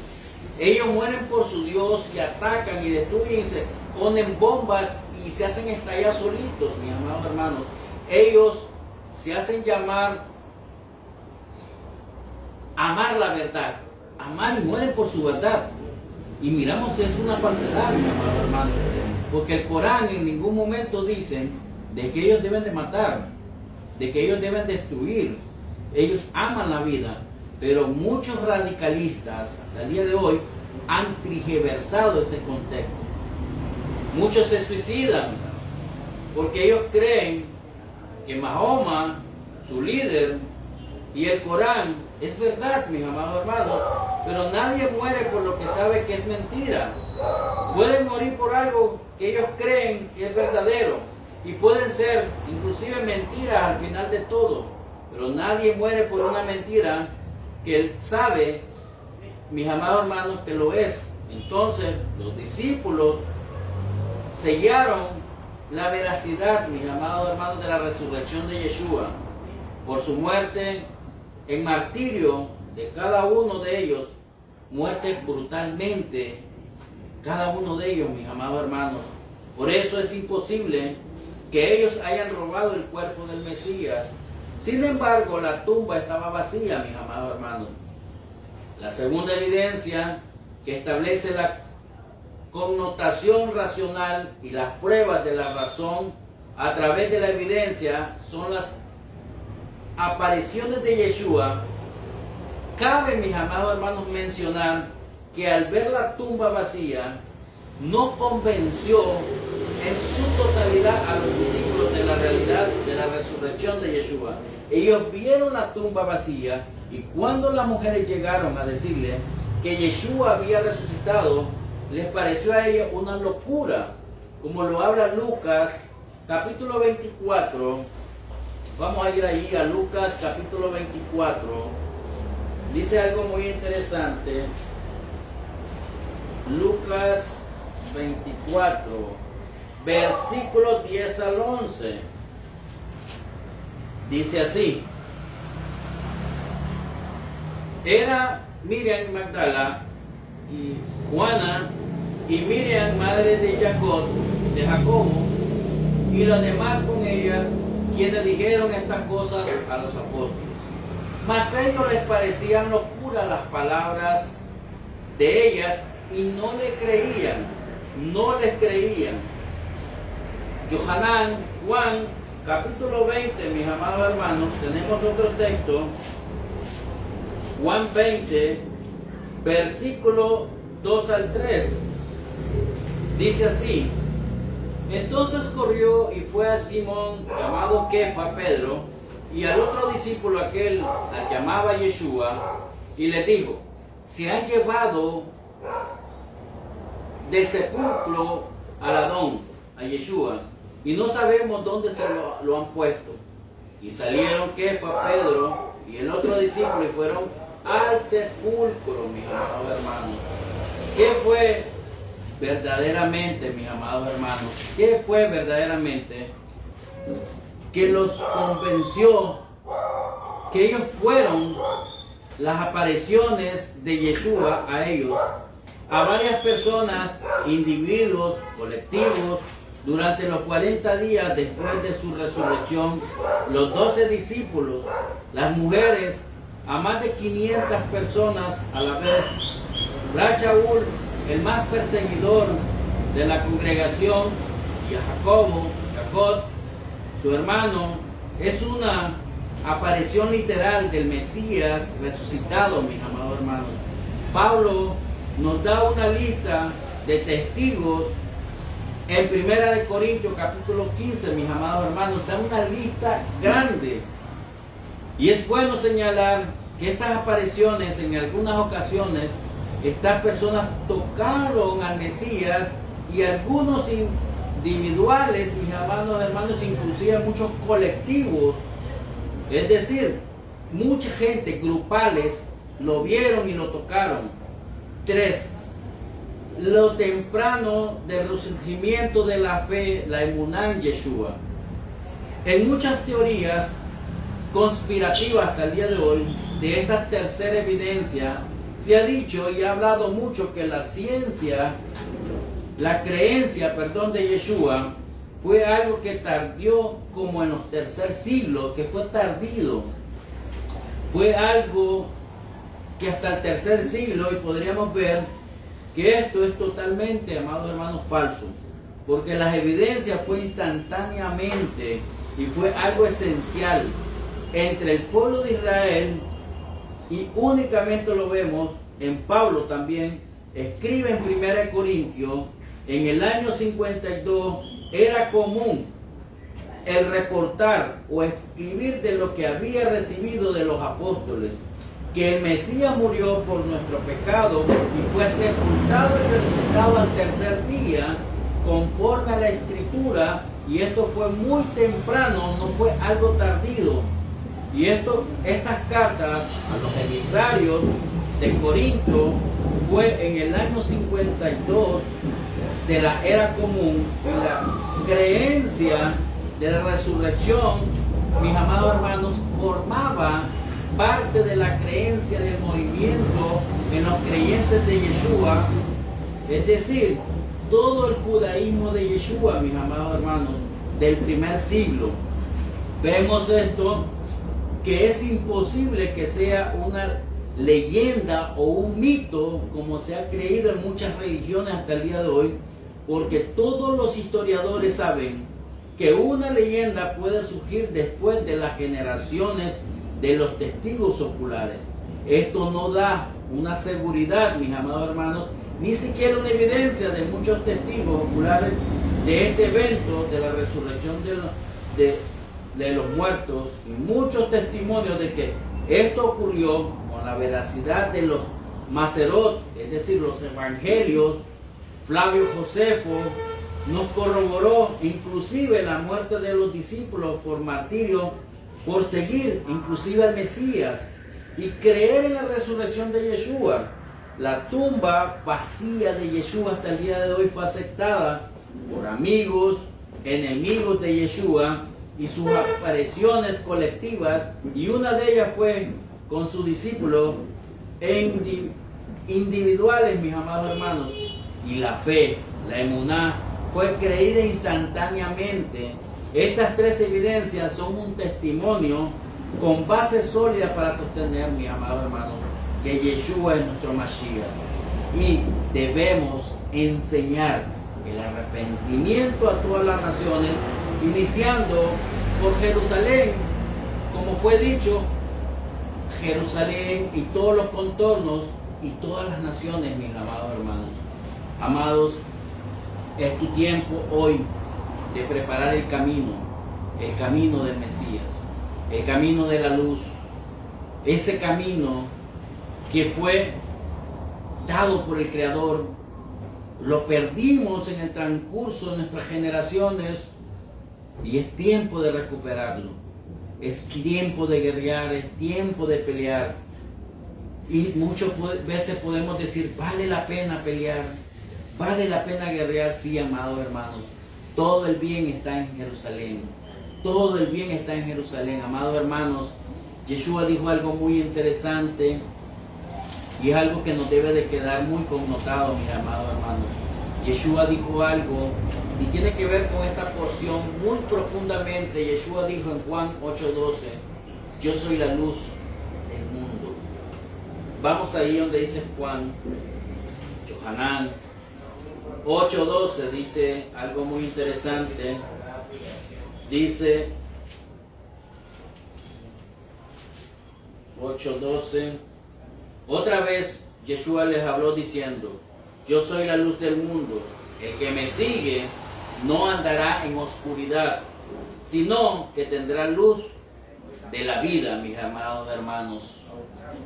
Ellos mueren por su Dios y atacan y destruyen, se ponen bombas y se hacen estallar solitos, mis amados hermanos. Ellos se hacen llamar amar la verdad, amar y mueren por su verdad. Y miramos que es una falsedad, mis amados hermanos, porque el Corán en ningún momento dice de que ellos deben de matar, de que ellos deben destruir. Ellos aman la vida, pero muchos radicalistas hasta el día de hoy han tergiversado ese contexto. Muchos se suicidan porque ellos creen que Mahoma, su líder, y el Corán es verdad, mis amados hermanos, pero nadie muere por lo que sabe que es mentira. Pueden morir por algo que ellos creen que es verdadero y pueden ser inclusive mentiras al final de todo, pero nadie muere por una mentira que él sabe, mis amados hermanos, que lo es. Entonces los discípulos sellaron la veracidad, mis amados hermanos, de la resurrección de Yeshua por su muerte en martirio de cada uno de ellos, muerte brutalmente, cada uno de ellos, mis amados hermanos. Por eso es imposible que ellos hayan robado el cuerpo del Mesías. Sin embargo, la tumba estaba vacía, mis amados hermanos. La segunda evidencia que establece la connotación racional y las pruebas de la razón a través de la evidencia son las apariciones de Yeshua. Cabe, mis amados hermanos, mencionar que al ver la tumba vacía, no convenció en su totalidad a los discípulos de la realidad de la resurrección de Yeshua. Ellos vieron la tumba vacía y cuando las mujeres llegaron a decirle que Yeshua había resucitado, les pareció a ellos una locura, como lo habla Lucas capítulo 24. Vamos a ir ahí a Lucas capítulo 24. Dice algo muy interesante. Lucas 24, versículos 10 al 11. Dice así: era Miriam Magdala y Juana y Miriam, madre de Jacobo, y las demás con ellas, quienes dijeron estas cosas a los apóstoles. Mas a ellos les parecían locura las palabras de ellas y no les creían. Yohanan, Juan, capítulo 20, mis amados hermanos, tenemos otro texto. Juan 20, versículo 2 al 3. Dice así: entonces corrió y fue a Simón, llamado Kefa, Pedro, y al otro discípulo aquel al llamaba Yeshua, y le dijo: se han llevado del sepulcro al Adón, a Yeshua, y no sabemos dónde se lo han puesto. Y salieron Kefa, Pedro y el otro discípulo y fueron al sepulcro, mis amados hermanos. ¿Qué fue verdaderamente, mis amados hermanos? ¿Qué fue verdaderamente que los convenció que ellos fueron las apariciones de Yeshua a ellos, a varias personas, individuos, colectivos, durante los 40 días después de su resurrección, los 12 discípulos, las mujeres, a más de 500 personas a la vez, Shaul, el más perseguidor de la congregación, y a Jacob, su hermano? Es una aparición literal del Mesías resucitado, mis amados hermanos. Pablo nos da una lista de testigos en 1 Corintios capítulo 15, mis amados hermanos, da una lista grande. Y es bueno señalar que estas apariciones, en algunas ocasiones, estas personas tocaron al Mesías, y algunos individuales, mis amados hermanos, inclusive muchos colectivos, es decir, mucha gente, grupales, lo vieron y lo tocaron. 3. Lo temprano del resurgimiento de la fe, la emuná en Yeshua. En muchas teorías conspirativas hasta el día de hoy, de esta tercera evidencia, se ha dicho y ha hablado mucho que la creencia de Yeshua fue algo que tardó como en los tercer siglo, que fue tardío. Fue algo que hasta el tercer siglo, y podríamos ver que esto es totalmente, amados hermanos, falso, porque las evidencias fue instantáneamente y fue algo esencial entre el pueblo de Israel, y únicamente lo vemos en Pablo también. Escribe en 1 Corintios, en el año 52, era común el reportar o escribir de lo que había recibido de los apóstoles, que el Mesías murió por nuestro pecado y fue sepultado y resucitado al tercer día, conforme a la Escritura, y esto fue muy temprano, no fue algo tardío. Y estas cartas a los emisarios de Corinto fue en el año 52 de la era común, y la creencia de la resurrección, mis amados hermanos, formaba parte de la creencia del movimiento en los creyentes de Yeshua, es decir, todo el judaísmo de Yeshua, mis amados hermanos, del primer siglo. Vemos esto, que es imposible que sea una leyenda o un mito como se ha creído en muchas religiones hasta el día de hoy, porque todos los historiadores saben que una leyenda puede surgir después de las generaciones de los testigos oculares. Esto no da una seguridad, mis amados hermanos, ni siquiera una evidencia de muchos testigos oculares de este evento de la resurrección de los muertos, y muchos testimonios de que esto ocurrió con la veracidad de los Maserot, es decir, los evangelios. Flavio Josefo nos corroboró inclusive la muerte de los discípulos por martirio, por seguir inclusive al Mesías y creer en la resurrección de Yeshua. La tumba vacía de Yeshua hasta el día de hoy fue aceptada por amigos, enemigos de Yeshua y sus apariciones colectivas, y una de ellas fue con sus discípulos individuales, mis amados hermanos. Y la fe, la emuná, fue creída instantáneamente. Estas tres evidencias son un testimonio con base sólida para sostener, mis amados hermanos, que Yeshua es nuestro Mashiach. Y debemos enseñar el arrepentimiento a todas las naciones, iniciando por Jerusalén, como fue dicho, Jerusalén y todos los contornos y todas las naciones, mis amados hermanos. Amados, es tu tiempo hoy de preparar el camino del Mesías, el camino de la luz, ese camino que fue dado por el Creador. Lo perdimos en el transcurso de nuestras generaciones y es tiempo de recuperarlo. Es tiempo de guerrear, es tiempo de pelear. Y muchas veces podemos decir, vale la pena pelear, vale la pena guerrear. Sí, amados hermanos, todo el bien está en Jerusalén. Todo el bien está en Jerusalén. Amados hermanos, Yeshua dijo algo muy interesante y es algo que nos debe de quedar muy connotado, mis amados hermanos. Yeshua dijo algo y tiene que ver con esta porción muy profundamente. Yeshua dijo en Juan 8:12, yo soy la luz del mundo. Vamos ahí donde dice Juan, Yohanan 8:12 dice algo muy interesante. Dice 8:12, otra vez Yeshua les habló diciendo, yo soy la luz del mundo, el que me sigue no andará en oscuridad, sino que tendrá luz de la vida, mis amados hermanos.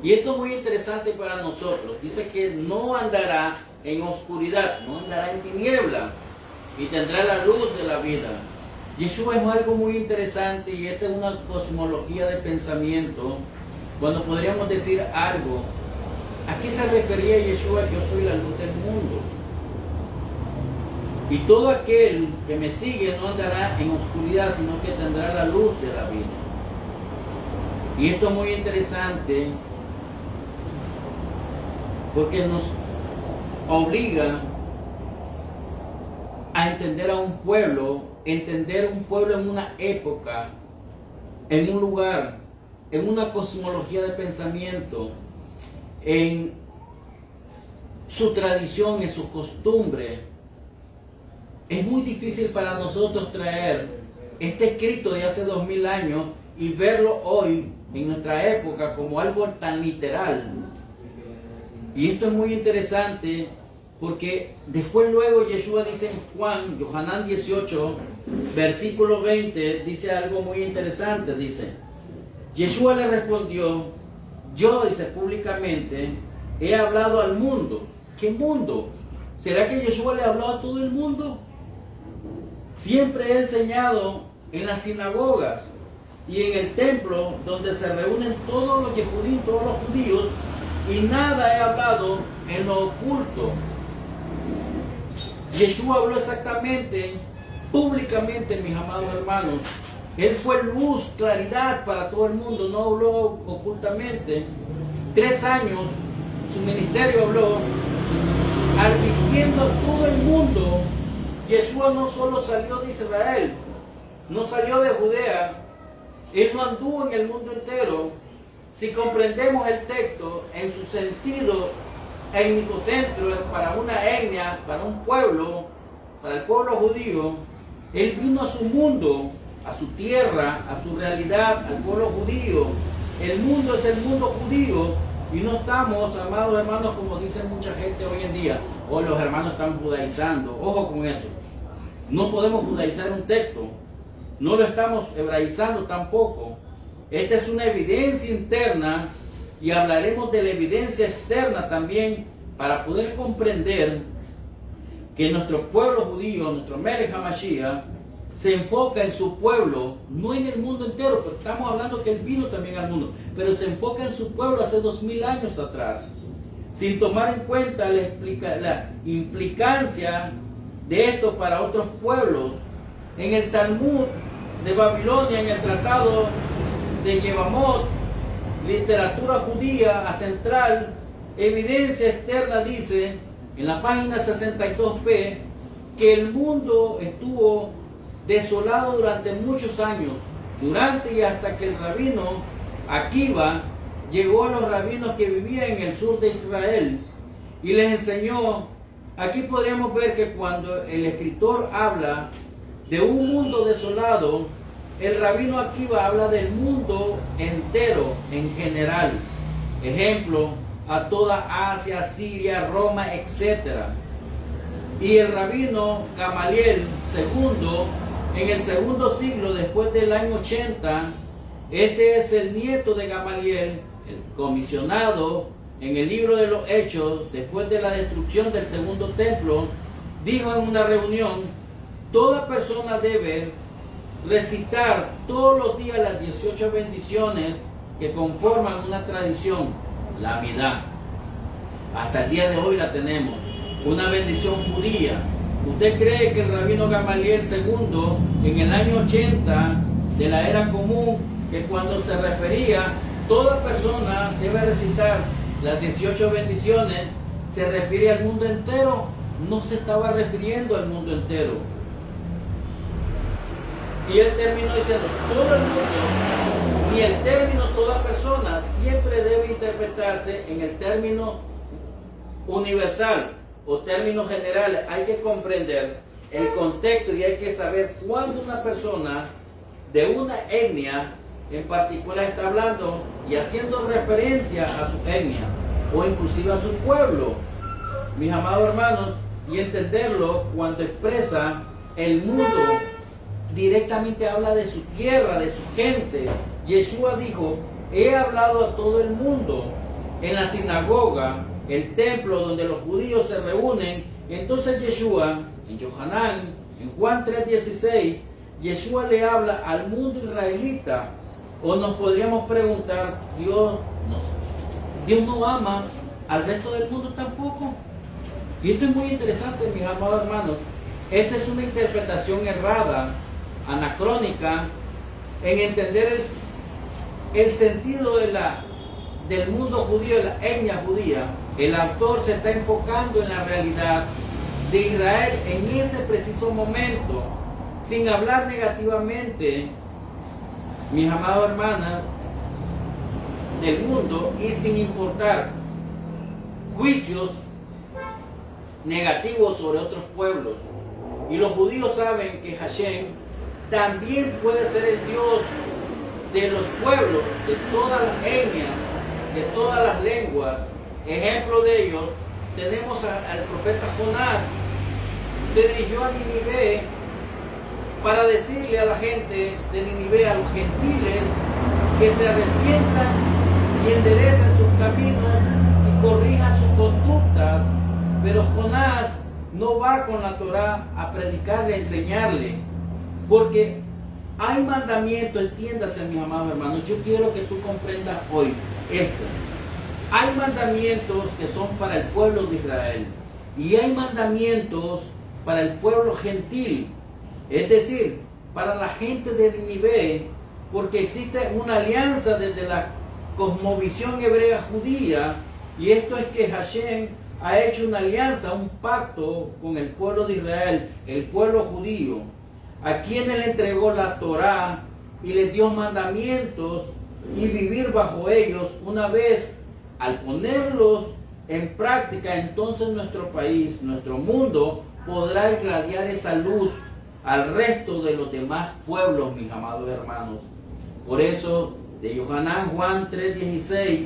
Y esto es muy interesante para nosotros. Dice que no andará en oscuridad, no andará en tiniebla, y tendrá la luz de la vida. Yeshua es algo muy interesante, y esta es una cosmología de pensamiento. Cuando podríamos decir algo, ¿a qué se refería Yeshua? Yo soy la luz del mundo. Y todo aquel que me sigue no andará en oscuridad, sino que tendrá la luz de la vida. Y esto es muy interesante porque nos obliga a entender a un pueblo, entender un pueblo en una época, en un lugar, en una cosmología de pensamiento, en su tradición, en su costumbre. Es muy difícil para nosotros traer este escrito de hace 2000 años y verlo hoy, en nuestra época, como algo tan literal. Y esto es muy interesante porque después luego Yeshua dice en Juan, Yohanan 18, versículo 20, dice algo muy interesante, dice, Yeshua le respondió, yo, dice públicamente, he hablado al mundo. ¿Qué mundo? ¿Será que Yeshua le habló a todo el mundo? Siempre he enseñado en las sinagogas y en el templo donde se reúnen todos los judíos, todos los judíos, y nada he hablado en lo oculto. Yeshua habló exactamente, públicamente, mis amados hermanos. Él fue luz, claridad para todo el mundo, no habló ocultamente. 3 años su ministerio habló, advirtiendo a todo el mundo. Yeshua no solo salió de Israel, no salió de Judea, él no anduvo en el mundo entero. Si comprendemos el texto en su sentido etnicocentro, para una etnia, para un pueblo, para el pueblo judío, él vino a su mundo, a su tierra, a su realidad, al pueblo judío. El mundo es el mundo judío y no estamos, amados hermanos, como dicen mucha gente hoy en día, o los hermanos están judaizando. Ojo con eso. No podemos judaizar un texto, no lo estamos hebraizando tampoco. Esta es una evidencia interna y hablaremos de la evidencia externa también para poder comprender que nuestro pueblo judío, nuestro Melech HaMashiach, se enfoca en su pueblo, no en el mundo entero, porque estamos hablando que él vino también al mundo, pero se enfoca en su pueblo hace 2000 años atrás, sin tomar en cuenta la implicancia de esto para otros pueblos. En el Talmud de Babilonia, en el Tratado de Yevamot, literatura judía central, evidencia externa, dice en la página 62p que el mundo estuvo desolado durante muchos años, durante y hasta que el rabino Akiva llegó a los rabinos que vivían en el sur de Israel y les enseñó. Aquí podríamos ver que cuando el escritor habla de un mundo desolado, el rabino Akiva habla del mundo entero en general. Ejemplo, a toda Asia, Siria, Roma, etc. Y el rabino Gamaliel II, en el segundo siglo después del año 80, este es el nieto de Gamaliel, el comisionado en el libro de los Hechos, después de la destrucción del segundo templo, dijo en una reunión: toda persona debe recitar todos los días las 18 bendiciones que conforman una tradición, la Amidá. Hasta el día de hoy la tenemos, una bendición judía. ¿Usted cree que el rabino Gamaliel II, en el año 80 de la era común, que cuando se refería toda persona debe recitar las 18 bendiciones, se refiere al mundo entero? No se estaba refiriendo al mundo entero. Y él terminó diciendo todo el mundo, y el término toda persona siempre debe interpretarse en el término universal o términos generales. Hay que comprender el contexto y hay que saber cuándo una persona de una etnia en particular está hablando y haciendo referencia a su etnia o inclusive a su pueblo, mis amados hermanos, y entenderlo cuando expresa el mundo, directamente habla de su tierra, de su gente. Yeshua dijo: he hablado a todo el mundo. En la sinagoga, el templo donde los judíos se reúnen, entonces Yeshua, en Yohanan, en Juan 3:16, Yeshua le habla al mundo israelita. O nos podríamos preguntar, Dios no ama al resto del mundo tampoco. Y esto es muy interesante, mis amados hermanos. Esta es una interpretación errada, anacrónica, en entender el sentido del mundo judío, de la etnia judía. El autor se está enfocando en la realidad de Israel en ese preciso momento, sin hablar negativamente, mis amados hermanas, del mundo, y sin importar juicios negativos sobre otros pueblos. Y los judíos saben que Hashem también puede ser el Dios de los pueblos, de todas las etnias, de todas las lenguas. Ejemplo de ellos, tenemos al profeta Jonás. Se dirigió a Nínive para decirle a la gente de Nínive, a los gentiles, que se arrepientan y enderecen sus caminos y corrijan sus conductas. Pero Jonás no va con la Torá a predicarle, a enseñarle, porque hay mandamientos. Entiéndase, mis amados hermanos, yo quiero que tú comprendas hoy esto. Hay mandamientos que son para el pueblo de Israel y hay mandamientos para el pueblo gentil, es decir, para la gente de Nínive, porque existe una alianza desde la cosmovisión hebrea judía, y esto es que Hashem ha hecho una alianza, un pacto con el pueblo de Israel, el pueblo judío, a quien él entregó la Torá y les dio mandamientos y vivir bajo ellos. Una vez al ponerlos en práctica, entonces nuestro país, nuestro mundo, podrá irradiar esa luz al resto de los demás pueblos, mis amados hermanos. Por eso, de Yohanan Juan 3:16,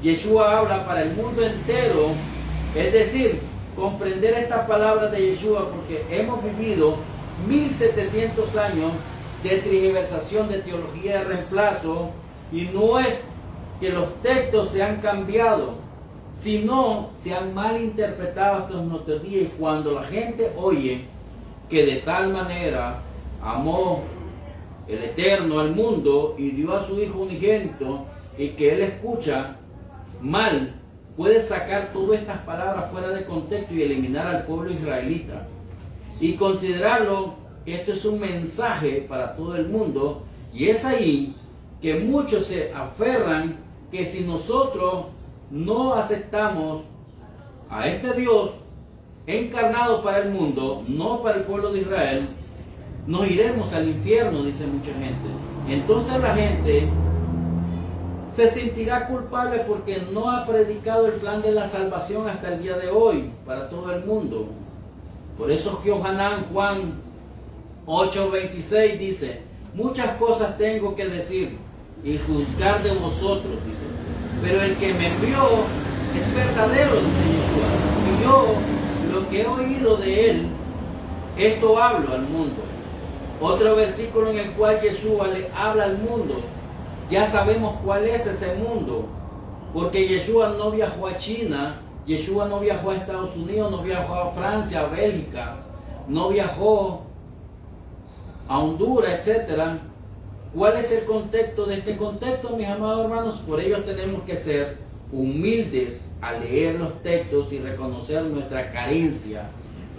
Yeshua habla para el mundo entero, es decir, comprender estas palabras de Yeshua, porque hemos vivido 1700 años de tergiversación, de teología de reemplazo, y no es que los textos se han cambiado, sino se han malinterpretado estos nuestros días. Y cuando la gente oye que de tal manera amó el Eterno al mundo y dio a su Hijo unigénito, y que él escucha mal, puede sacar todas estas palabras fuera de contexto y eliminar al pueblo israelita y considerarlo que esto es un mensaje para todo el mundo. Y es ahí que muchos se aferran que si nosotros no aceptamos a este Dios encarnado para el mundo, no para el pueblo de Israel, nos iremos al infierno, dice mucha gente. Entonces la gente se sentirá culpable porque no ha predicado el plan de la salvación hasta el día de hoy para todo el mundo. Por eso Yohanan Juan 8:26 dice: muchas cosas tengo que decir y juzgar de vosotros, dice, pero el que me envió es verdadero, dice Yeshua, y yo lo que he oído de él, esto hablo al mundo. Otro versículo en el cual Yeshua le habla al mundo. Ya sabemos cuál es ese mundo, porque Yeshua no viajó a China, Yeshua no viajó a Estados Unidos, no viajó a Francia, a Bélgica, no viajó a Honduras, etc. ¿Cuál es el contexto de este contexto, mis amados hermanos? Por ello tenemos que ser humildes al leer los textos y reconocer nuestra carencia,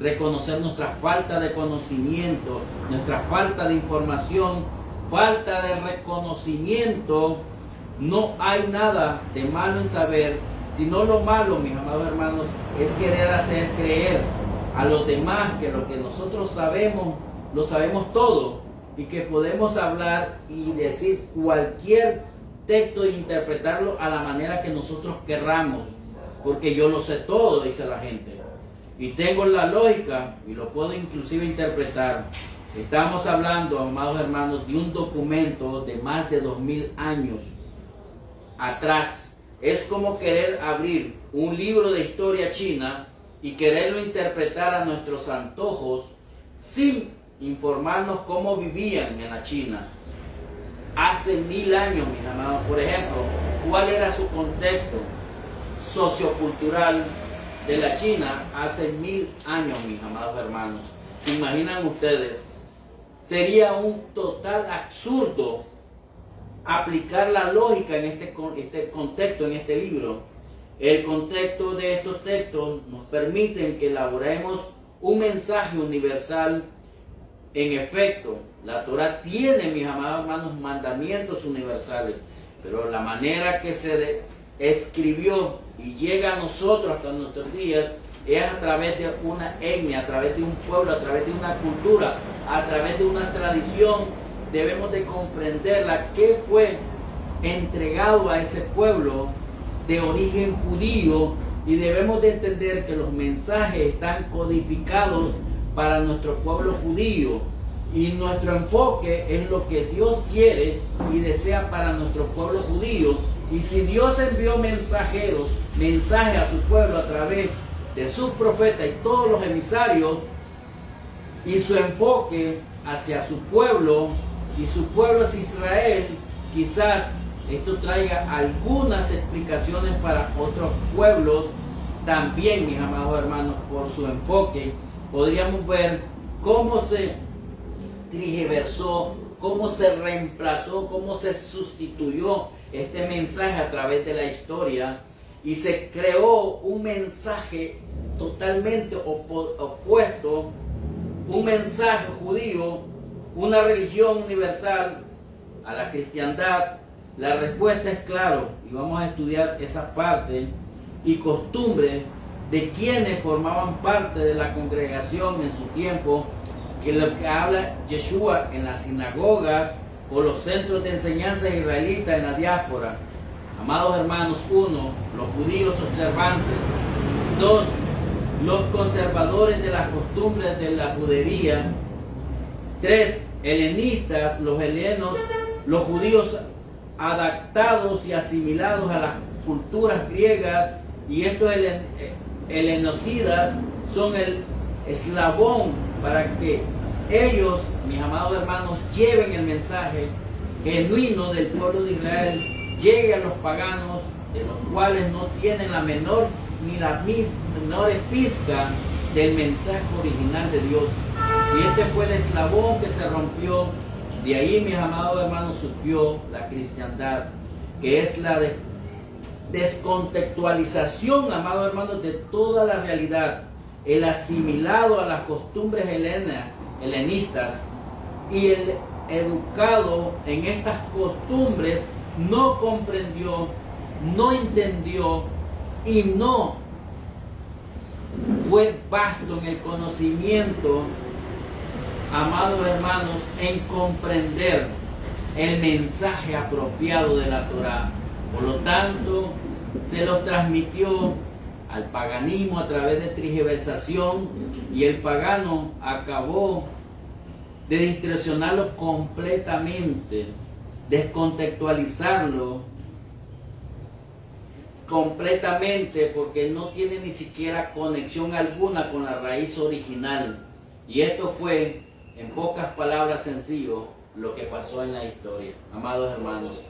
reconocer nuestra falta de conocimiento, nuestra falta de información, falta de reconocimiento. No hay nada de malo en saber, sino lo malo, mis amados hermanos, es querer hacer creer a los demás que lo que nosotros sabemos, lo sabemos todo, y que podemos hablar y decir cualquier texto e interpretarlo a la manera que nosotros querramos, porque yo lo sé todo, dice la gente, y tengo la lógica y lo puedo inclusive interpretar. Estamos hablando, amados hermanos, de un documento de más de 2000 años atrás. Es como querer abrir un libro de historia china y quererlo interpretar a nuestros antojos sin informarnos cómo vivían en la China hace 1000 años, mis amados. Por ejemplo, ¿cuál era su contexto sociocultural de la China hace 1000 años, mis amados hermanos? ¿Se imaginan ustedes? Sería un total absurdo aplicar la lógica en este contexto, en este libro. El contexto de estos textos nos permiten que elaboremos un mensaje universal. En efecto, la Torah tiene, mis amados hermanos, mandamientos universales, pero la manera que se escribió y llega a nosotros hasta nuestros días es a través de una etnia, a través de un pueblo, a través de una cultura, a través de una tradición. Debemos de comprenderla, qué fue entregado a ese pueblo de origen judío, y debemos de entender que los mensajes están codificados para nuestro pueblo judío, y nuestro enfoque es lo que Dios quiere y desea para nuestro pueblo judío. Y si Dios envió mensajes a su pueblo a través de sus profetas y todos los emisarios, y su enfoque hacia su pueblo, y su pueblo es Israel, quizás esto traiga algunas explicaciones para otros pueblos también, mis amados hermanos. Por su enfoque podríamos ver cómo se tergiversó, cómo se reemplazó, cómo se sustituyó este mensaje a través de la historia, y se creó un mensaje totalmente opuesto un mensaje judío, una religión universal, a la cristiandad? La respuesta es claro, y vamos a estudiar esa parte y costumbre de quienes formaban parte de la congregación en su tiempo, que lo que habla Yeshua en las sinagogas o los centros de enseñanza israelita en la diáspora. Amados hermanos, 1, los judíos observantes; 2, los conservadores de las costumbres de la judería; 3, helenistas, los helenos, los judíos adaptados y asimilados a las culturas griegas, y estos helenocidas son el eslabón para que ellos, mis amados hermanos, lleven el mensaje genuino del pueblo de Israel, llegue a los paganos, de los cuales no tienen la menor ni la menor pizca del mensaje original de Dios. Y este fue el eslabón que se rompió. De ahí, mis amados hermanos, surgió la cristiandad, que es la descontextualización, amados hermanos, de toda la realidad, el asimilado a las costumbres helenistas, y el educado en estas costumbres no comprendió, no entendió y no fue vasto en el conocimiento, amados hermanos, en comprender el mensaje apropiado de la Torá. Por lo tanto, se los transmitió al paganismo a través de tergiversación, y el pagano acabó de distorsionarlo completamente, descontextualizarlo completamente, porque no tiene ni siquiera conexión alguna con la raíz original. Y esto fue, en pocas palabras sencillo, lo que pasó en la historia. Amados hermanos,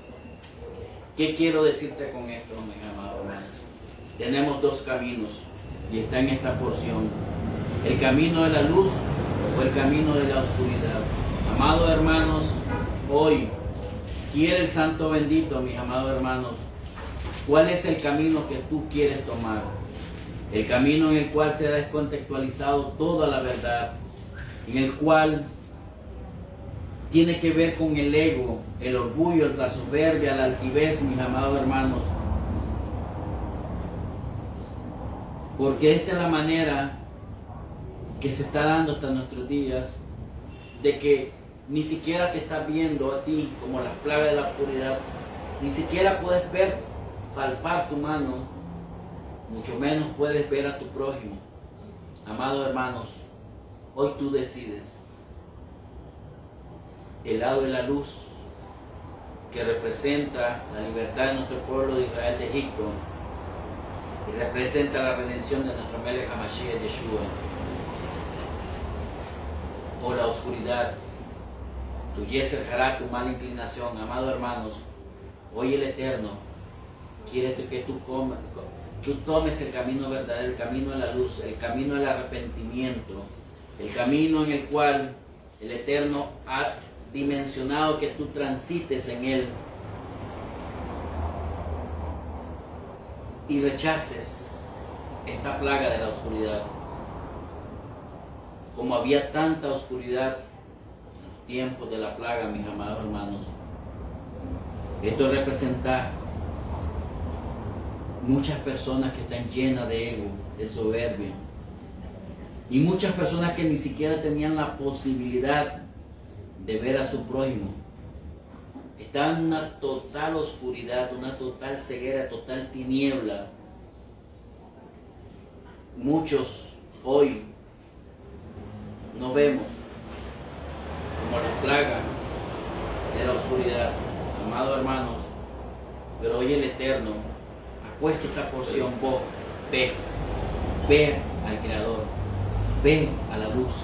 ¿qué quiero decirte con esto, mis amados hermanos? Tenemos dos caminos, y está en esta porción: el camino de la luz o el camino de la oscuridad. Amados hermanos, hoy quiere el Santo bendito, mis amados hermanos, ¿cuál es el camino que tú quieres tomar? El camino en el cual se ha descontextualizado toda la verdad, en el cual tiene que ver con el ego, el orgullo, la soberbia, la altivez, mis amados hermanos. Porque esta es la manera que se está dando hasta nuestros días, de que ni siquiera te estás viendo a ti como las plagas de la oscuridad, ni siquiera puedes ver, palpar tu mano, mucho menos puedes ver a tu prójimo. Amados hermanos, hoy tú decides el lado de la luz, que representa la libertad de nuestro pueblo de Israel de Egipto, y representa la redención de nuestro Melech HaMashiach Yeshua, o la oscuridad, tu Yeser Hará, tu mala inclinación. Amados hermanos, hoy el Eterno quiere que tú tomes el camino verdadero, el camino de la luz, el camino del arrepentimiento, el camino en el cual el Eterno ha dimensionado que tú transites en él, y rechaces esta plaga de la oscuridad. Como había tanta oscuridad en los tiempos de la plaga, mis amados hermanos, esto representa muchas personas que están llenas de ego, de soberbia, y muchas personas que ni siquiera tenían la posibilidad de ver a su prójimo. Estaban en una total oscuridad, una total ceguera, total tiniebla. Muchos hoy no vemos como la plaga de la oscuridad, amados hermanos, pero hoy el Eterno ha puesto esta porción. Vos ve al Creador, ve a la luz.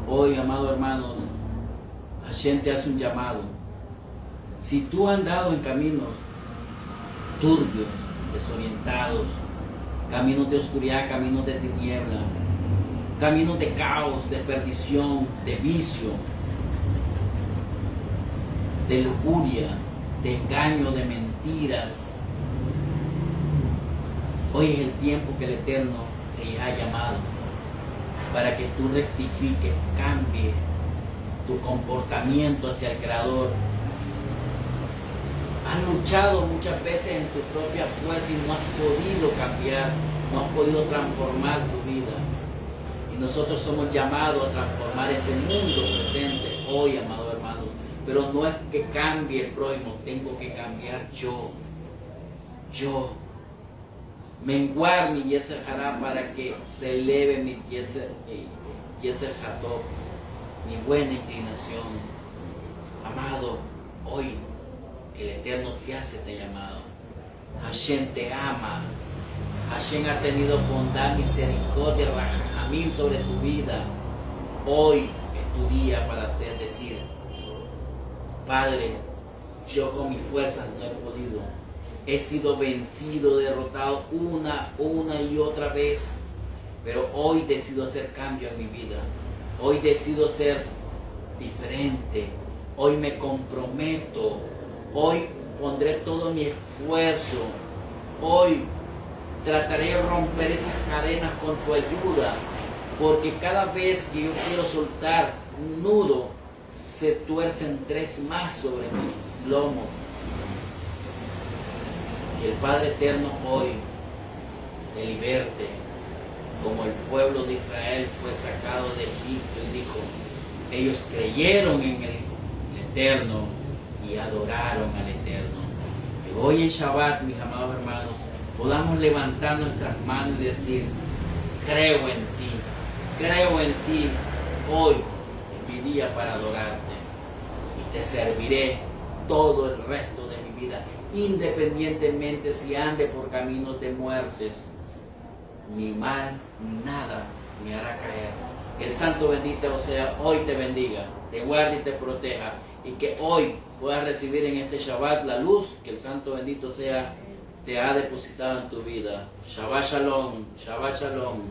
Hoy, amados hermanos, Hashem te hace un llamado. Si tú has andado en caminos turbios, desorientados, caminos de oscuridad, caminos de tiniebla, caminos de caos, de perdición, de vicio, de lujuria, de engaño, de mentiras, hoy es el tiempo que el Eterno te ha llamado. para que tú rectifiques, cambies tu comportamiento hacia el Creador. Has luchado muchas veces en tu propia fuerza y no has podido cambiar, no has podido transformar tu vida. Y nosotros somos llamados a transformar este mundo presente hoy, amados hermanos. Pero no es que cambie el prójimo, tengo que cambiar yo. Menguar mi Yeser Hará para que se eleve mi Yeser Hatov, mi buena inclinación. Amado, hoy el Eterno te hace este llamado. Hashem te ama. Hashem ha tenido bondad, misericordia, rajamín sobre tu vida. Hoy es tu día para decir, Padre, yo con mis fuerzas no he podido. He sido vencido, derrotado una y otra vez. Pero hoy decido hacer cambio en mi vida. Hoy decido ser diferente. Hoy me comprometo. Hoy pondré todo mi esfuerzo. Hoy trataré de romper esas cadenas con tu ayuda. Porque cada vez que yo quiero soltar un nudo, se tuercen 3 más sobre mis lomos. Que el Padre Eterno hoy te liberte, como el pueblo de Israel fue sacado de Egipto y dijo, ellos creyeron en el Eterno y adoraron al Eterno. Que hoy en Shabbat, mis amados hermanos, podamos levantar nuestras manos y decir, creo en ti, hoy es mi día para adorarte y te serviré todo el resto de mi vida, independientemente si ande por caminos de muertes, ni mal, ni nada me hará caer. Que el Santo bendito sea hoy te bendiga, te guarde y te proteja, y que hoy puedas recibir en este Shabbat la luz que el Santo bendito sea te ha depositado en tu vida. Shabbat Shalom, Shabbat Shalom.